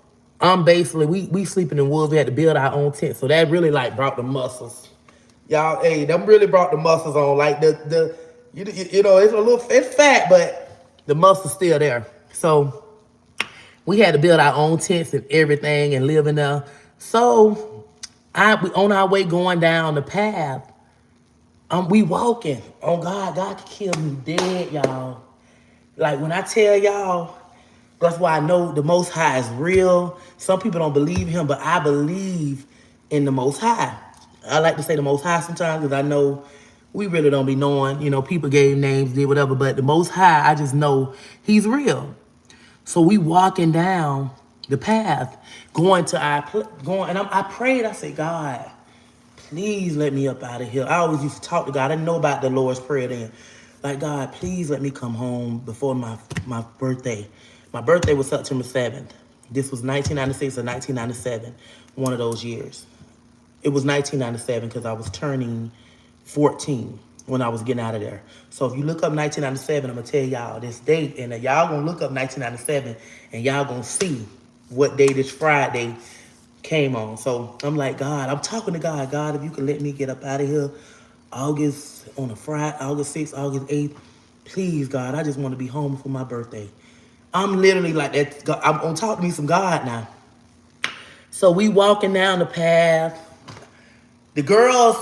basically, we sleeping in woods. We had to build our own tent. So that really like brought the muscles. Y'all, hey, them really brought the muscles on. Like it's it's fat, but the muscle's still there. So we had to build our own tents and everything and live in there. So we on our way going down the path. We walking. Oh God could kill me dead, y'all. Like when I tell y'all, that's why I know the Most High is real. Some people don't believe him, but I believe in the Most High. I like to say the Most High sometimes because I know we really don't be knowing. People gave names, did whatever, but the Most High, I just know he's real. So we walking down the path, going to and I prayed. I said, God, please let me up out of here. I always used to talk to God. I didn't know about the Lord's Prayer then. Like, God, please let me come home before my birthday. My birthday was September 7th. This was 1996 or 1997, one of those years. It was 1997 because I was turning 14 when I was getting out of there. So if you look up 1997, I'm going to tell y'all this date, and y'all going to look up 1997, and y'all going to see what day this Friday came on. So I'm like, God, I'm talking to God. God, if you could let me get up out of here August 6th, August 8th, Please, God, I just want to be home for my birthday. I'm literally like that. I'm gonna talk to me some God now. So we walking down the path. The girls,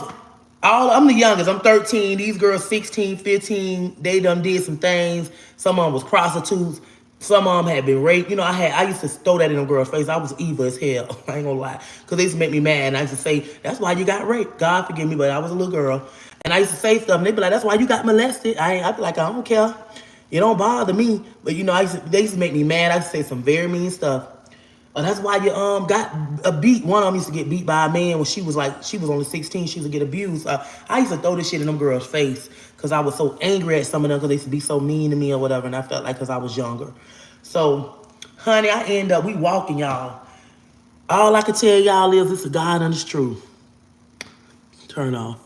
I'm the youngest. I'm 13. These girls 16, 15. They done did some things. Some of them was prostitutes. Some of them had been raped. You know, I used to throw that in them girls' face. I was evil as hell. I ain't gonna lie. Because they used to make me mad. And I used to say, that's why you got raped. God forgive me, but I was a little girl. And I used to say stuff. And they'd be like, that's why you got molested. I'd be like, I don't care. It don't bother me. But, you know, they used to make me mad. I used to say some very mean stuff. Oh, that's why you got a beat. One of them used to get beat by a man when she was only 16. She used to get abused. I used to throw this shit in them girls' face because I was so angry at some of them because they used to be so mean to me or whatever. And I felt like because I was younger. So, honey, we walking, y'all. All I can tell y'all is this is God and it's true. Turn off.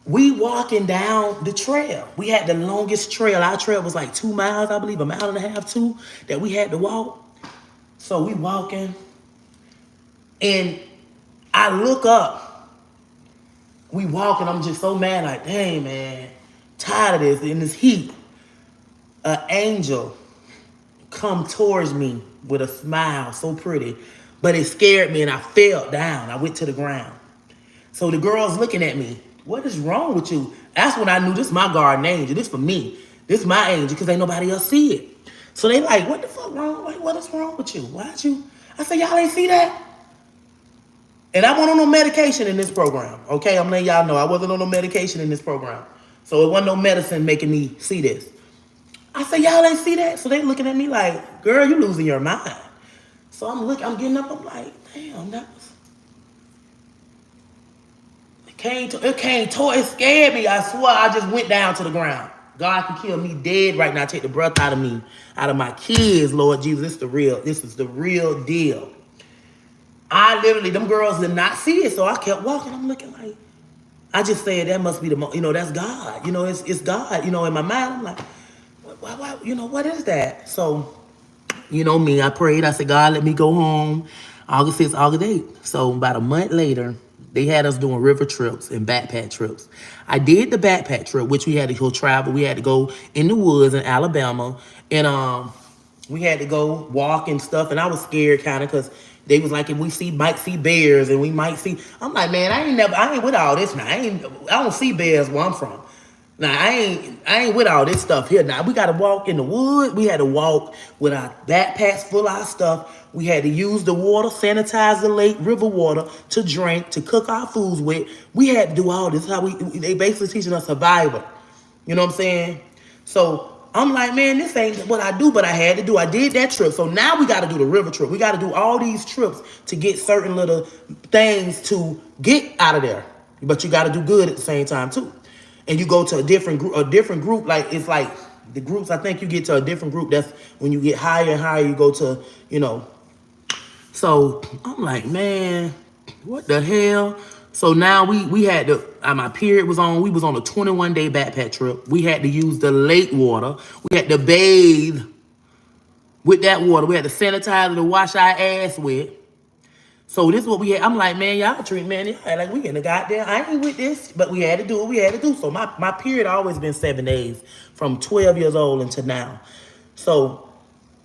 We walking down the trail. We had the longest trail. Our trail was like 2 miles, I believe, a mile and a half, 2, that we had to walk. So we walking, and I look up. We walking. I'm just so mad, like, dang, man, tired of this. In this heat, an angel come towards me with a smile, so pretty, but it scared me, and I fell down. I went to the ground. So the girls looking at me. What is wrong with you? That's when I knew this is my guardian angel. This for me. This is my angel because ain't nobody else see it. So they like, what the fuck wrong? Like, what is wrong with you? Why'd you? I said, y'all ain't see that? And I wasn't on no medication in this program. Okay, I'm letting y'all know I wasn't on no medication in this program. So it wasn't no medicine making me see this. I said, y'all ain't see that? So they looking at me like, girl, you losing your mind. So I'm getting up, I'm like, damn, that was. It scared me. I swear I just went down to the ground. God can kill me dead right now. Take the breath out of me, out of my kids, Lord Jesus. This is the real deal. I literally, them girls did not see it, so I kept walking. I'm looking like, I just said that must be that's God. It's God. In my mind, I'm like, what is that? So, me, I prayed. I said, God, let me go home. August 6th, August 8th. So about a month later, they had us doing river trips and backpack trips. I did the backpack trip, which we had to go travel. We had to go in the woods in Alabama. And we had to go walk and stuff. And I was scared kind of because they was like, if we might see bears and we might see. I'm like, man, I ain't with all this now. I don't see bears where I'm from. Now I ain't with all this stuff here. Now we gotta walk in the wood. We had to walk with our backpacks full of our stuff. We had to use the water, sanitize the lake, river water to drink, to cook our foods with. We had to do all this. They basically teaching us survival. You know what I'm saying? So I'm like, man, this ain't what I do, but I had to do. I did that trip. So now we got to do the river trip. We got to do all these trips to get certain little things to get out of there. But you got to do good at the same time too. And you go to a different group. Like it's like the groups. I think you get to a different group. That's when you get higher and higher. You go to So I'm like, man, what the hell? So now we had to. My period was on. We was on a 21-day backpack trip. We had to use the lake water. We had to bathe with that water. We had to sanitize it to wash our ass with. So this is what we had. I'm like, man, y'all treat y'all like we in the goddamn. I ain't with this, but we had to do what we had to do. So my period always been 7 days from 12 years old until now. So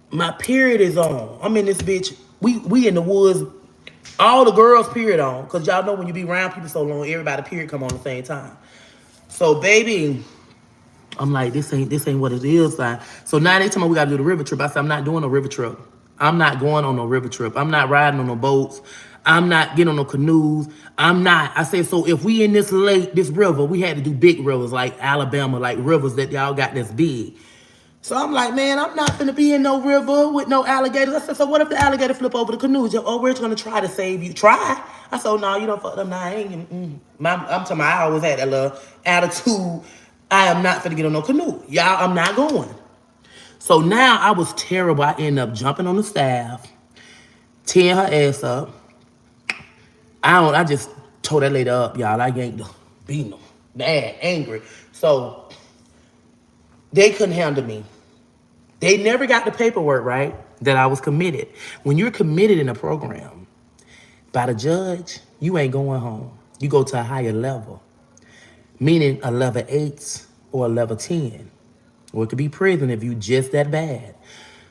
my period is on. I'm in this bitch. We in the woods. All the girls period on, because y'all know when you be around people so long, everybody period come on the same time. So baby, I'm like, this ain't what it is. Like. So now they tell me we gotta do the river trip. I said, I'm not doing a river trip. I'm not going on no river trip. I'm not riding on no boats. I'm not getting on no canoes. I said, so if we in this lake, this river, we had to do big rivers like Alabama, like rivers that y'all got that's big. So I'm like, man, I'm not gonna be in no river with no alligators. I said, so what if the alligator flip over the canoes? We're gonna try to save you. Try. I said, no, you don't fuck them. Nah, I ain't. I'm talking about, I always had that little attitude. I am not gonna get on no canoe. Y'all, I'm not going. So now I was terrible. I ended up jumping on the staff, tearing her ass up. I just tore that lady up, y'all. I ain't beating them. Mad, angry. So they couldn't handle me. They never got the paperwork, right, that I was committed. When you're committed in a program by the judge, you ain't going home. You go to a higher level, meaning a level 8 or a level 10. or it could be prison if you just that bad.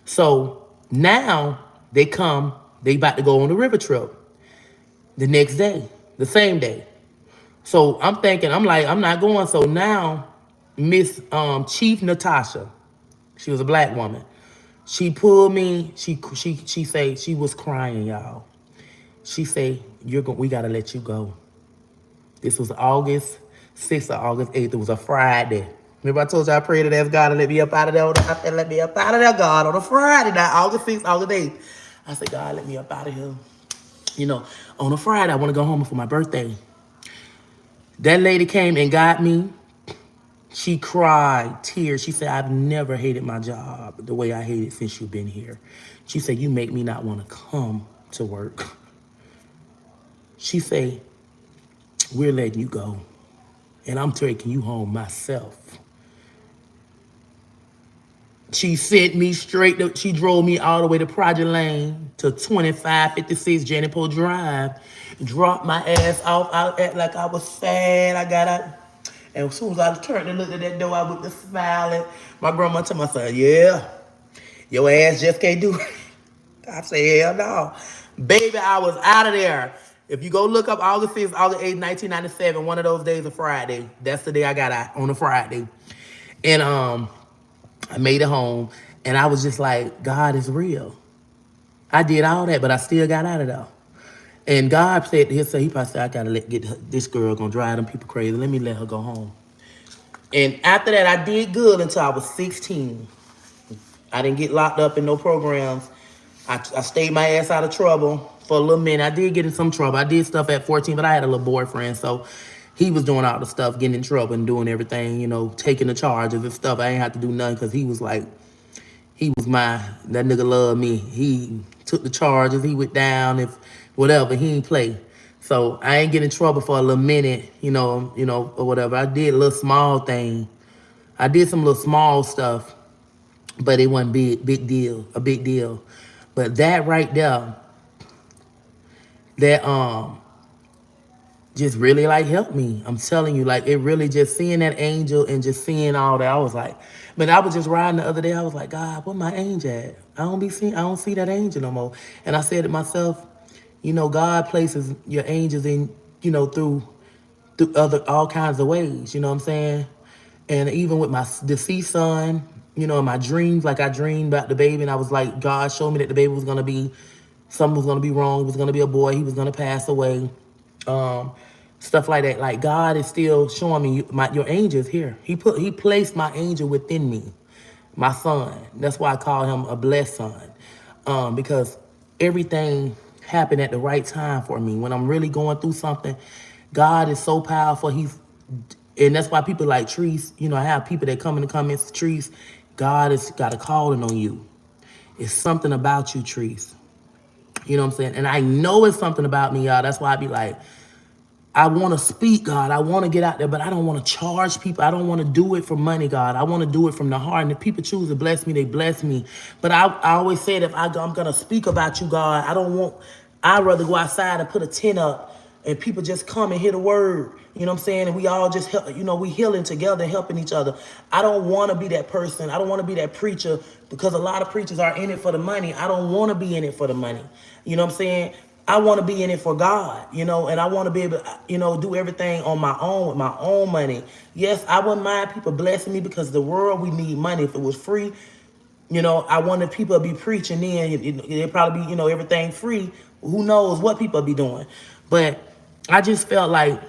So now they about to go on the river trip the next day, the same day. So I'm thinking, I'm like, I'm not going. So now Miss Chief Natasha, she was a black woman. She pulled me. She say she was crying, y'all. She say we gotta let you go. This was August 6th or August 8th. It was a Friday. Remember I told you I prayed to ask God to let me up out of there. I said, let me up out of there, God, on a Friday night, August 6th, August 8th. I said, God, let me up out of here. You know, on a Friday, I want to go home for my birthday. That lady came and got me. She cried, tears. She said, I've never hated my job the way I hate it since you've been here. She said, you make me not want to come to work. She said, we're letting you go. And I'm taking you home myself. She sent me she drove me all the way to Project Lane to 2556 Janipo Drive. Dropped my ass off. I act like I was sad. I got out. And as soon as I turned and looked at that door, I was just smiling. My grandma told my son, yeah, your ass just can't do it. I said, hell no. Baby, I was out of there. If you go look up August 6th, August 8th, 1997, one of those days, a Friday. That's the day I got out, on a Friday. And I made it home, and I was just like, God is real. I did all that, but I still got out of there. And God said, he probably said, I gotta this girl gonna drive them people crazy. Let me let her go home. And after that, I did good until I was 16. I didn't get locked up in no programs. I stayed my ass out of trouble for a little minute. I did get in some trouble. I did stuff at 14, but I had a little boyfriend, so he was doing all the stuff, getting in trouble and doing everything, you know, taking the charges and stuff. I ain't have to do nothing because he was like, that nigga loved me. He took the charges. He went down, if whatever. He ain't play. So I ain't get in trouble for a little minute, you know, or whatever. I did a little small thing. I did some little small stuff, but it wasn't a big deal. But that right there, that just really like helped me. I'm telling you, like it really just seeing that angel and just seeing all that. I was like, but I was just riding the other day. I was like, God, where my angel at? I don't see that angel no more. And I said to myself, you know, God places your angels in, you know, through all kinds of ways. You know what I'm saying? And even with my deceased son, you know, in my dreams, like I dreamed about the baby, and I was like, God showed me that the baby was gonna be, something was gonna be wrong. It was gonna be a boy. He was gonna pass away. Stuff like that. Like God is still showing me your angel is here. He placed my angel within me, my son. That's why I call him a blessed son, because everything happened at the right time for me. When I'm really going through something, God is so powerful. And that's why people like Treese, you know, I have people that come in the comments, Treese, God has got a calling on you. It's something about you, Treese. You know what I'm saying? And I know it's something about me, y'all. That's why I be like, I want to speak, God. I want to get out there, but I don't want to charge people. I don't want to do it for money, God. I want to do it from the heart. And if people choose to bless me, they bless me. But I always said, if I'm going to speak about you, God, I'd rather go outside and put a tent up and people just come and hear the word. You know what I'm saying? And we all just help, you know, we healing together and helping each other. I don't want to be that person. I don't want to be that preacher, because a lot of preachers are in it for the money. I don't want to be in it for the money. You know what I'm saying? I want to be in it for God, you know, and I want to be able to, you know, do everything on my own with my own money. Yes, I wouldn't mind people blessing me, because the world, we need money. If it was free, you know, I wanted people to be preaching then. It'd probably be, you know, everything free. Who knows what people be doing. But I just felt like,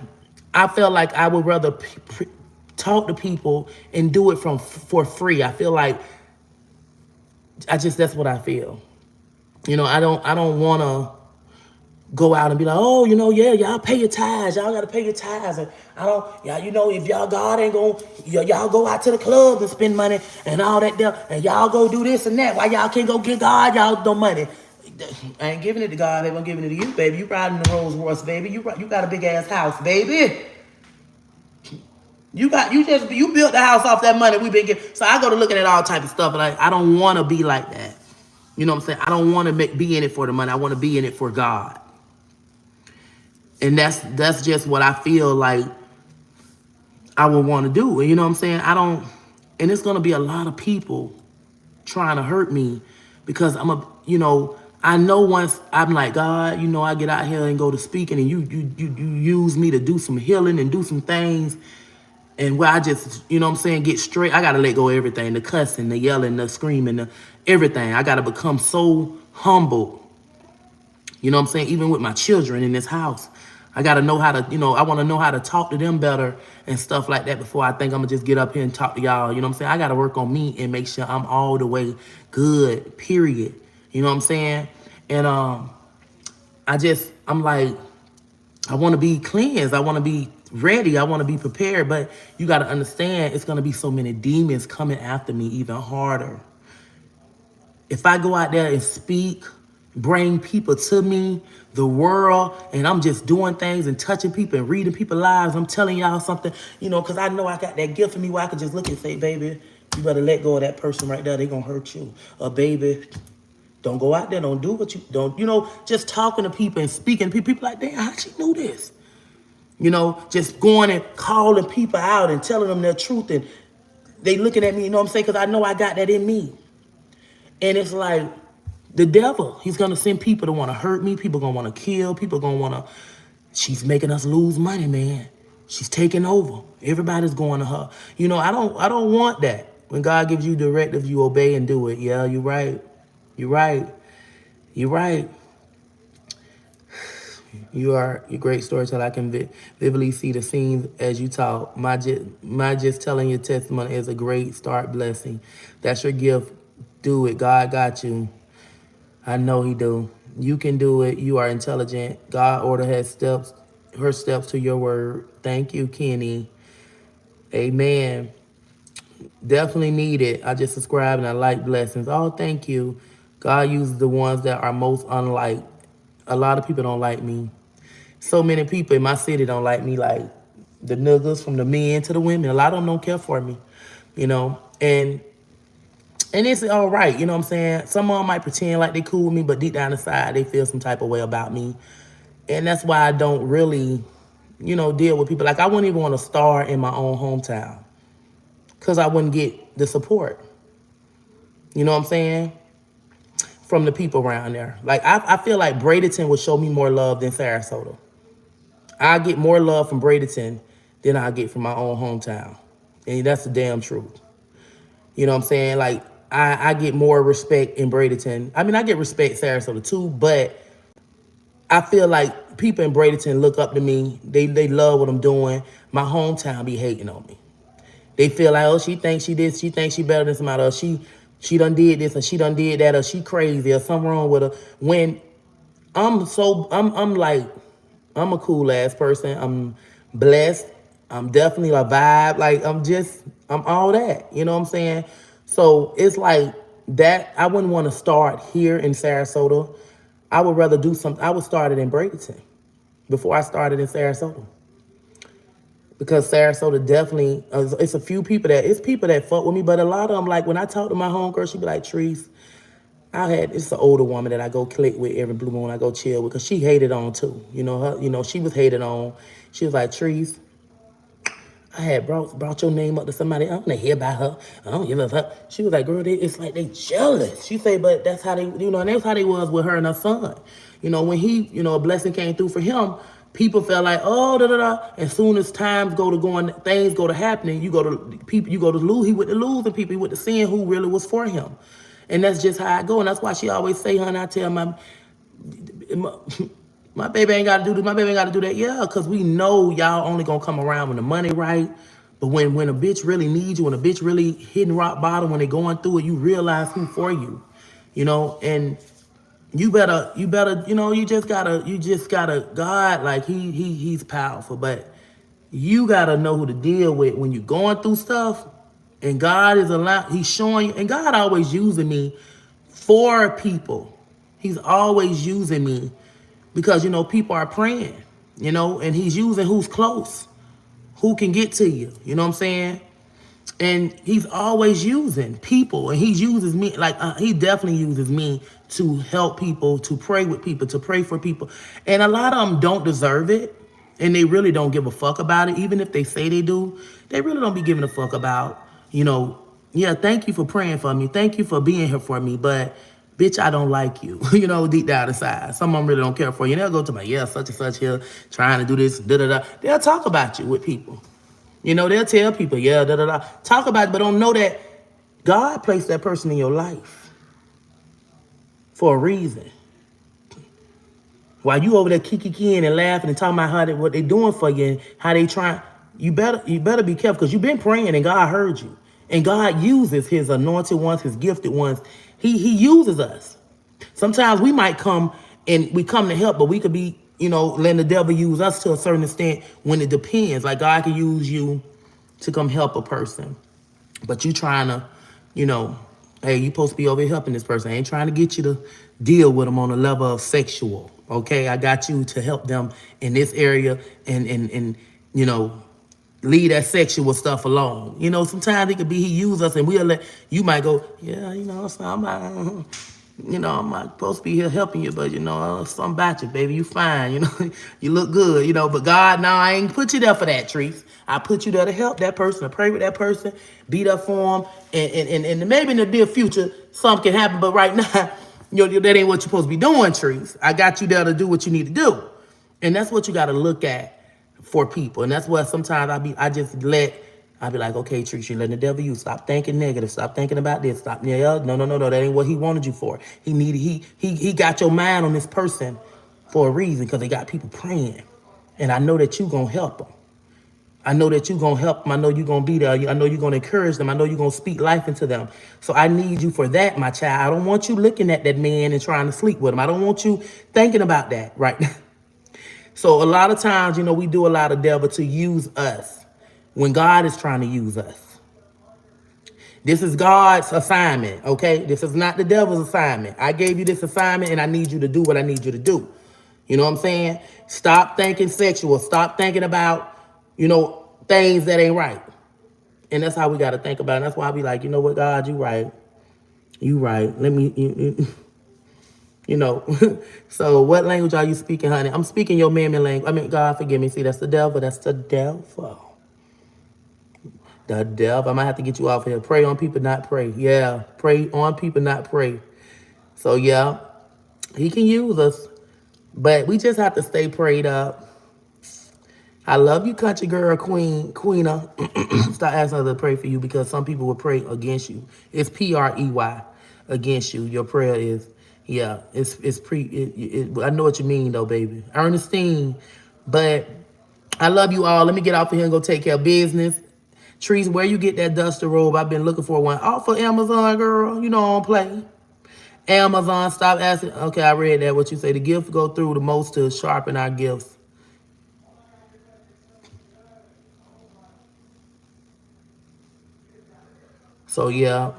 I would rather talk to people and do it for free. I feel like, that's what I feel. You know, I don't want to go out and be like, oh, you know, yeah, y'all pay your tithes. Y'all got to pay your tithes. And y'all, you know, if y'all, God ain't going, y'all go out to the club and spend money and all that there. And y'all go do this and that. Why y'all can't go get God y'all no money? I ain't giving it to God. I'm giving it to you, baby. You riding the Rolls Royce, baby. You got a big ass house, baby. You built the house off that money we've been getting. So I go to looking at all type of stuff. Like, I don't want to be like that. You know what I'm saying? I don't want to be in it for the money. I want to be in it for God. And that's just what I feel like I would want to do. You know what I'm saying? And it's gonna be a lot of people trying to hurt me because I know once I'm like, God, I get out here and go to speaking and you use me to do some healing and do some things and where I just, get straight. I gotta let go of everything, the cussing, the yelling, the screaming, everything. I gotta become so humble. Even with my children in this house. I gotta know how to, I wanna know how to talk to them better and stuff like that before I think I'm gonna just get up here and talk to y'all. I gotta work on me and make sure I'm all the way good, period. You know what I'm saying? And I'm like, I wanna be cleansed. I wanna be ready. I wanna be prepared. But you gotta understand it's gonna be so many demons coming after me even harder. If I go out there and speak, bring people to me, the world, and I'm just doing things and touching people and reading people's lives, I'm telling y'all something, because I know I got that gift in me where I could just look and say, baby, you better let go of that person right there. They gonna hurt you. Or baby, don't go out there. Don't do what you don't, just talking to people and speaking to people. People like, damn, how she knew this? Just going and calling people out and telling them their truth. And they looking at me, you know what I'm saying? Because I know I got that in me. And it's like the devil, he's going to send people to want to hurt me. People going to want to kill. People going to want to, she's making us lose money, man. She's taking over. Everybody's going to her. I don't want that. When God gives you directive, you obey and do it. Yeah, you're right. You're right. You're right. You're a great storyteller. I can vividly see the scenes as you talk. My just telling your testimony is a great start blessing. That's your gift. Do it. God got you. I know he do. You can do it. You are intelligent. God order her steps to your word. Thank you, Kenny. Amen. Definitely need it. I just subscribe and I like blessings. Oh, thank you. God uses the ones that are most unlike. A lot of people don't like me. So many people in my city don't like me, like the niggas from the men to the women. A lot of them don't care for me, and it's all right, you know what I'm saying? Some of them might pretend like they cool with me, but deep down inside, they feel some type of way about me. And that's why I don't really, deal with people. Like, I wouldn't even want to star in my own hometown because I wouldn't get the support. You know what I'm saying? From the people around there. Like, I feel like Bradenton would show me more love than Sarasota. I get more love from Bradenton than I get from my own hometown. And that's the damn truth. You know what I'm saying? Like, I get more respect in Bradenton. I mean, I get respect Sarasota too, but I feel like people in Bradenton look up to me. They love what I'm doing. My hometown be hating on me. They feel like, oh, she thinks she this, she thinks she better than somebody else. She done did this or she done did that or she crazy or something wrong with her. When I'm like, I'm a cool ass person. I'm blessed. I'm definitely a vibe. Like, I'm all that. You know what I'm saying? So it's like that. I wouldn't want to start here in Sarasota. I would rather do something. I would start it in Bradenton before I started in Sarasota. Because Sarasota definitely, it's a few people it's people that fuck with me, but a lot of them, like when I talk to my homegirl, she be like, Treese, it's an older woman that I go click with every blue moon. I go chill with, because she hated on too. She was hated on. She was like, Treese, I had brought your name up to somebody. I don't want to hear about her. I don't give a fuck. She was like, girl, it's like they jealous. She said, but that's how they, and that's how they was with her and her son. When he, a blessing came through for him, people felt like, oh, da da da. As soon as times go to going, things go to happening, you go to people, you go to lose. He went to losing people. He went to seeing who really was for him. And that's just how I go. And that's why she always say, honey, I tell my baby ain't got to do this. My baby ain't got to do that. Yeah, because we know y'all only going to come around when the money right. But when a bitch really needs you, when a bitch really hitting rock bottom, when they going through it, you realize who for you. And you just gotta, God, like he's powerful. But you got to know who to deal with when you're going through stuff. And God he's showing you. And God always using me for people. He's always using me because, people are praying, and he's using who's close, who can get to you. You know what I'm saying? And he's always using people, and he uses me. Like, he definitely uses me to help people, to pray with people, to pray for people. And a lot of them don't deserve it, and they really don't give a fuck about it. Even if they say they do, they really don't be giving a fuck about, Yeah, thank you for praying for me. Thank you for being here for me. But, bitch, I don't like you. You know, deep down inside. Some of them really don't care for you. And they'll go to my, yeah, such and such here, trying to do this, da-da-da. They'll talk about you with people. You know, they'll tell people, yeah, da-da-da. Talk about it, but don't know that God placed that person in your life for a reason. While you over there kikiing and laughing and talking about what they doing for you and how they trying, you better be careful because you've been praying and God heard you. And God uses his anointed ones, his gifted ones. He uses us. Sometimes we might come and we come to help, but we could be, you know, letting the devil use us to a certain extent when it depends. Like God can use you to come help a person. But you trying to, you know, hey, you supposed to be over here helping this person. I ain't trying to get you to deal with them on a level of sexual. Okay, I got you to help them in this area and you know, leave that sexual stuff alone. You know, sometimes it could be he use us and we'll let, you might go, yeah, you know, so I'm not, you know, I'm not supposed to be here helping you, but you know, something about you, baby, you fine, you know, you look good, you know, but God, no, I ain't put you there for that, Trees. I put you there to help that person, to pray with that person, be there for them, and maybe in the near future, something can happen, but right now, you know, that ain't what you're supposed to be doing, Trees. I got you there to do what you need to do. And that's what you got to look at for people. And that's what sometimes I be like, okay, Trees, you're letting the devil use. Stop thinking negative. Stop thinking about this. Stop. Yeah, no. That ain't what he wanted you for. He got your mind on this person for a reason because they got people praying. And I know that you going to help them. I know that you're going to help them. I know you're going to be there. I know you're going to encourage them. I know you're going to speak life into them. So I need you for that, my child. I don't want you looking at that man and trying to sleep with him. I don't want you thinking about that right now. So a lot of times, you know, we do a lot of devil to use us when God is trying to use us. This is God's assignment, okay? This is not the devil's assignment. I gave you this assignment and I need you to do what I need you to do. You know what I'm saying? Stop thinking sexual. Stop thinking about, you know, things that ain't right. And that's how we got to think about it. That's why I be like, you know what, God, you right. You right. Let me, you know. So what language are you speaking, honey? I'm speaking your mammy language. I mean, God, forgive me. See, that's the devil. That's the devil. The devil. I might have to get you off here. Pray on people, not pray. Yeah. Pray on people, not pray. So, yeah, he can use us. But we just have to stay prayed up. I love you, country girl, queener. Stop asking others to pray for you because some people will pray against you. It's PREY against you. Your prayer is, yeah, I know what you mean though, baby. Ernestine, but I love you all. Let me get off of here and go take care of business. Trees, where you get that duster robe? I've been looking for one. Off of Amazon, girl. You know I don't play. Amazon, stop asking. Okay, I read that. What you say? The gifts go through the most to sharpen our gifts. So, yeah.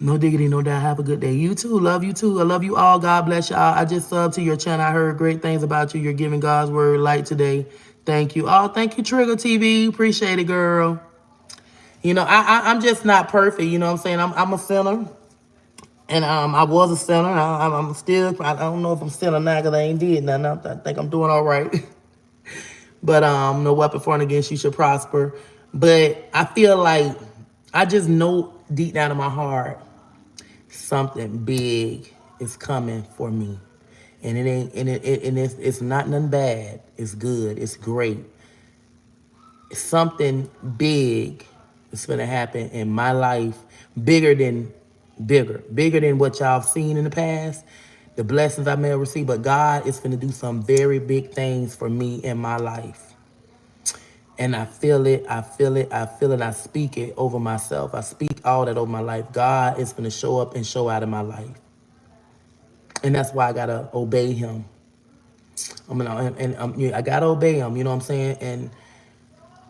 No diggity, no doubt. Have a good day. You too. Love you too. I love you all. God bless y'all. I just subbed to your channel. I heard great things about you. You're giving God's word light today. Thank you. Oh, thank you, Trigger TV. Appreciate it, girl. You know, I'm just not perfect. You know what I'm saying? I'm a sinner. And I was a sinner. I'm still, I don't know if I'm still a now because I ain't did nothing. I think I'm doing all right. But no weapon formed against you should prosper. But I feel like I just know deep down in my heart something big is coming for me. And it ain't and it's not nothing bad. It's good. It's great. Something big is gonna happen in my life, bigger than what y'all have seen in the past, the blessings I may have received, but God is gonna do some very big things for me in my life. And I feel it, I feel it, I feel it, I speak it over myself. I speak all that over my life. God is gonna show up and show out in my life. And that's why I gotta obey him. I gotta obey him, you know what I'm saying? And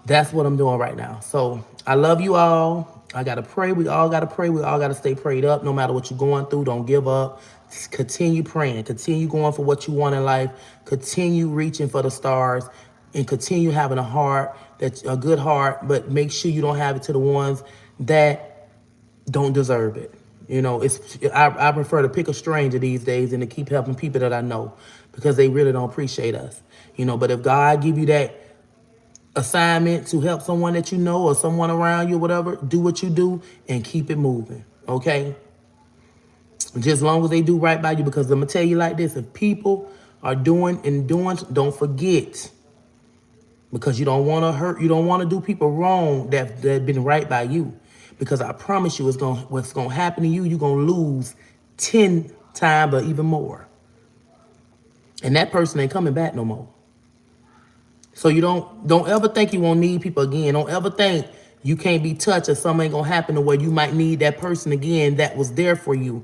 that's what I'm doing right now. So I love you all. I gotta pray. We all gotta pray. We all gotta stay prayed up. No matter what you're going through, don't give up. Just continue praying. Continue going for what you want in life. Continue reaching for the stars, and continue having a good heart. But make sure you don't have it to the ones that don't deserve it. You know, I prefer to pick a stranger these days than to keep helping people that I know because they really don't appreciate us. You know, but if God give you that assignment to help someone that you know or someone around you or whatever, do what you do and keep it moving, okay? Just as long as they do right by you, because I'm gonna tell you like this, if people are doing, don't forget, because you don't want to hurt, you don't want to do people wrong that been right by you. Because I promise you, what's gonna happen to you, you're gonna lose 10 times or even more. And that person ain't coming back no more. So you don't ever think you won't need people again. Don't ever think you can't be touched or something ain't gonna happen to where you might need that person again that was there for you.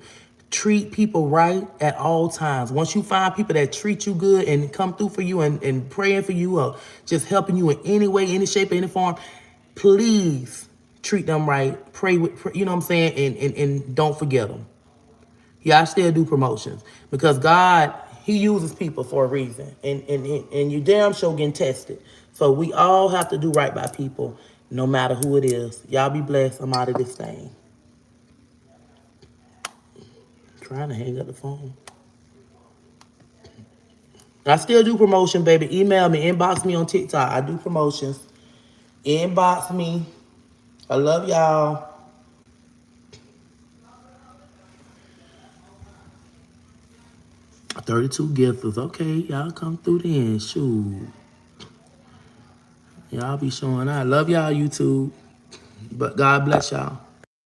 Treat people right at all times. Once you find people that treat you good and come through for you and praying for you or just helping you in any way, any shape, any form, please treat them right. Pray with, you know what I'm saying? And don't forget them. Yeah, I still do promotions because God, he uses people for a reason. And you damn sure getting tested. So we all have to do right by people, no matter who it is. Y'all be blessed. I'm out of this thing. Trying to hang up the phone. I still do promotion, baby. Email me, inbox me on TikTok. I do promotions. Inbox me. I love y'all. $32 gifters. Okay, y'all come through then. Shoot. Y'all be showing out. Love y'all, YouTube. But God bless y'all.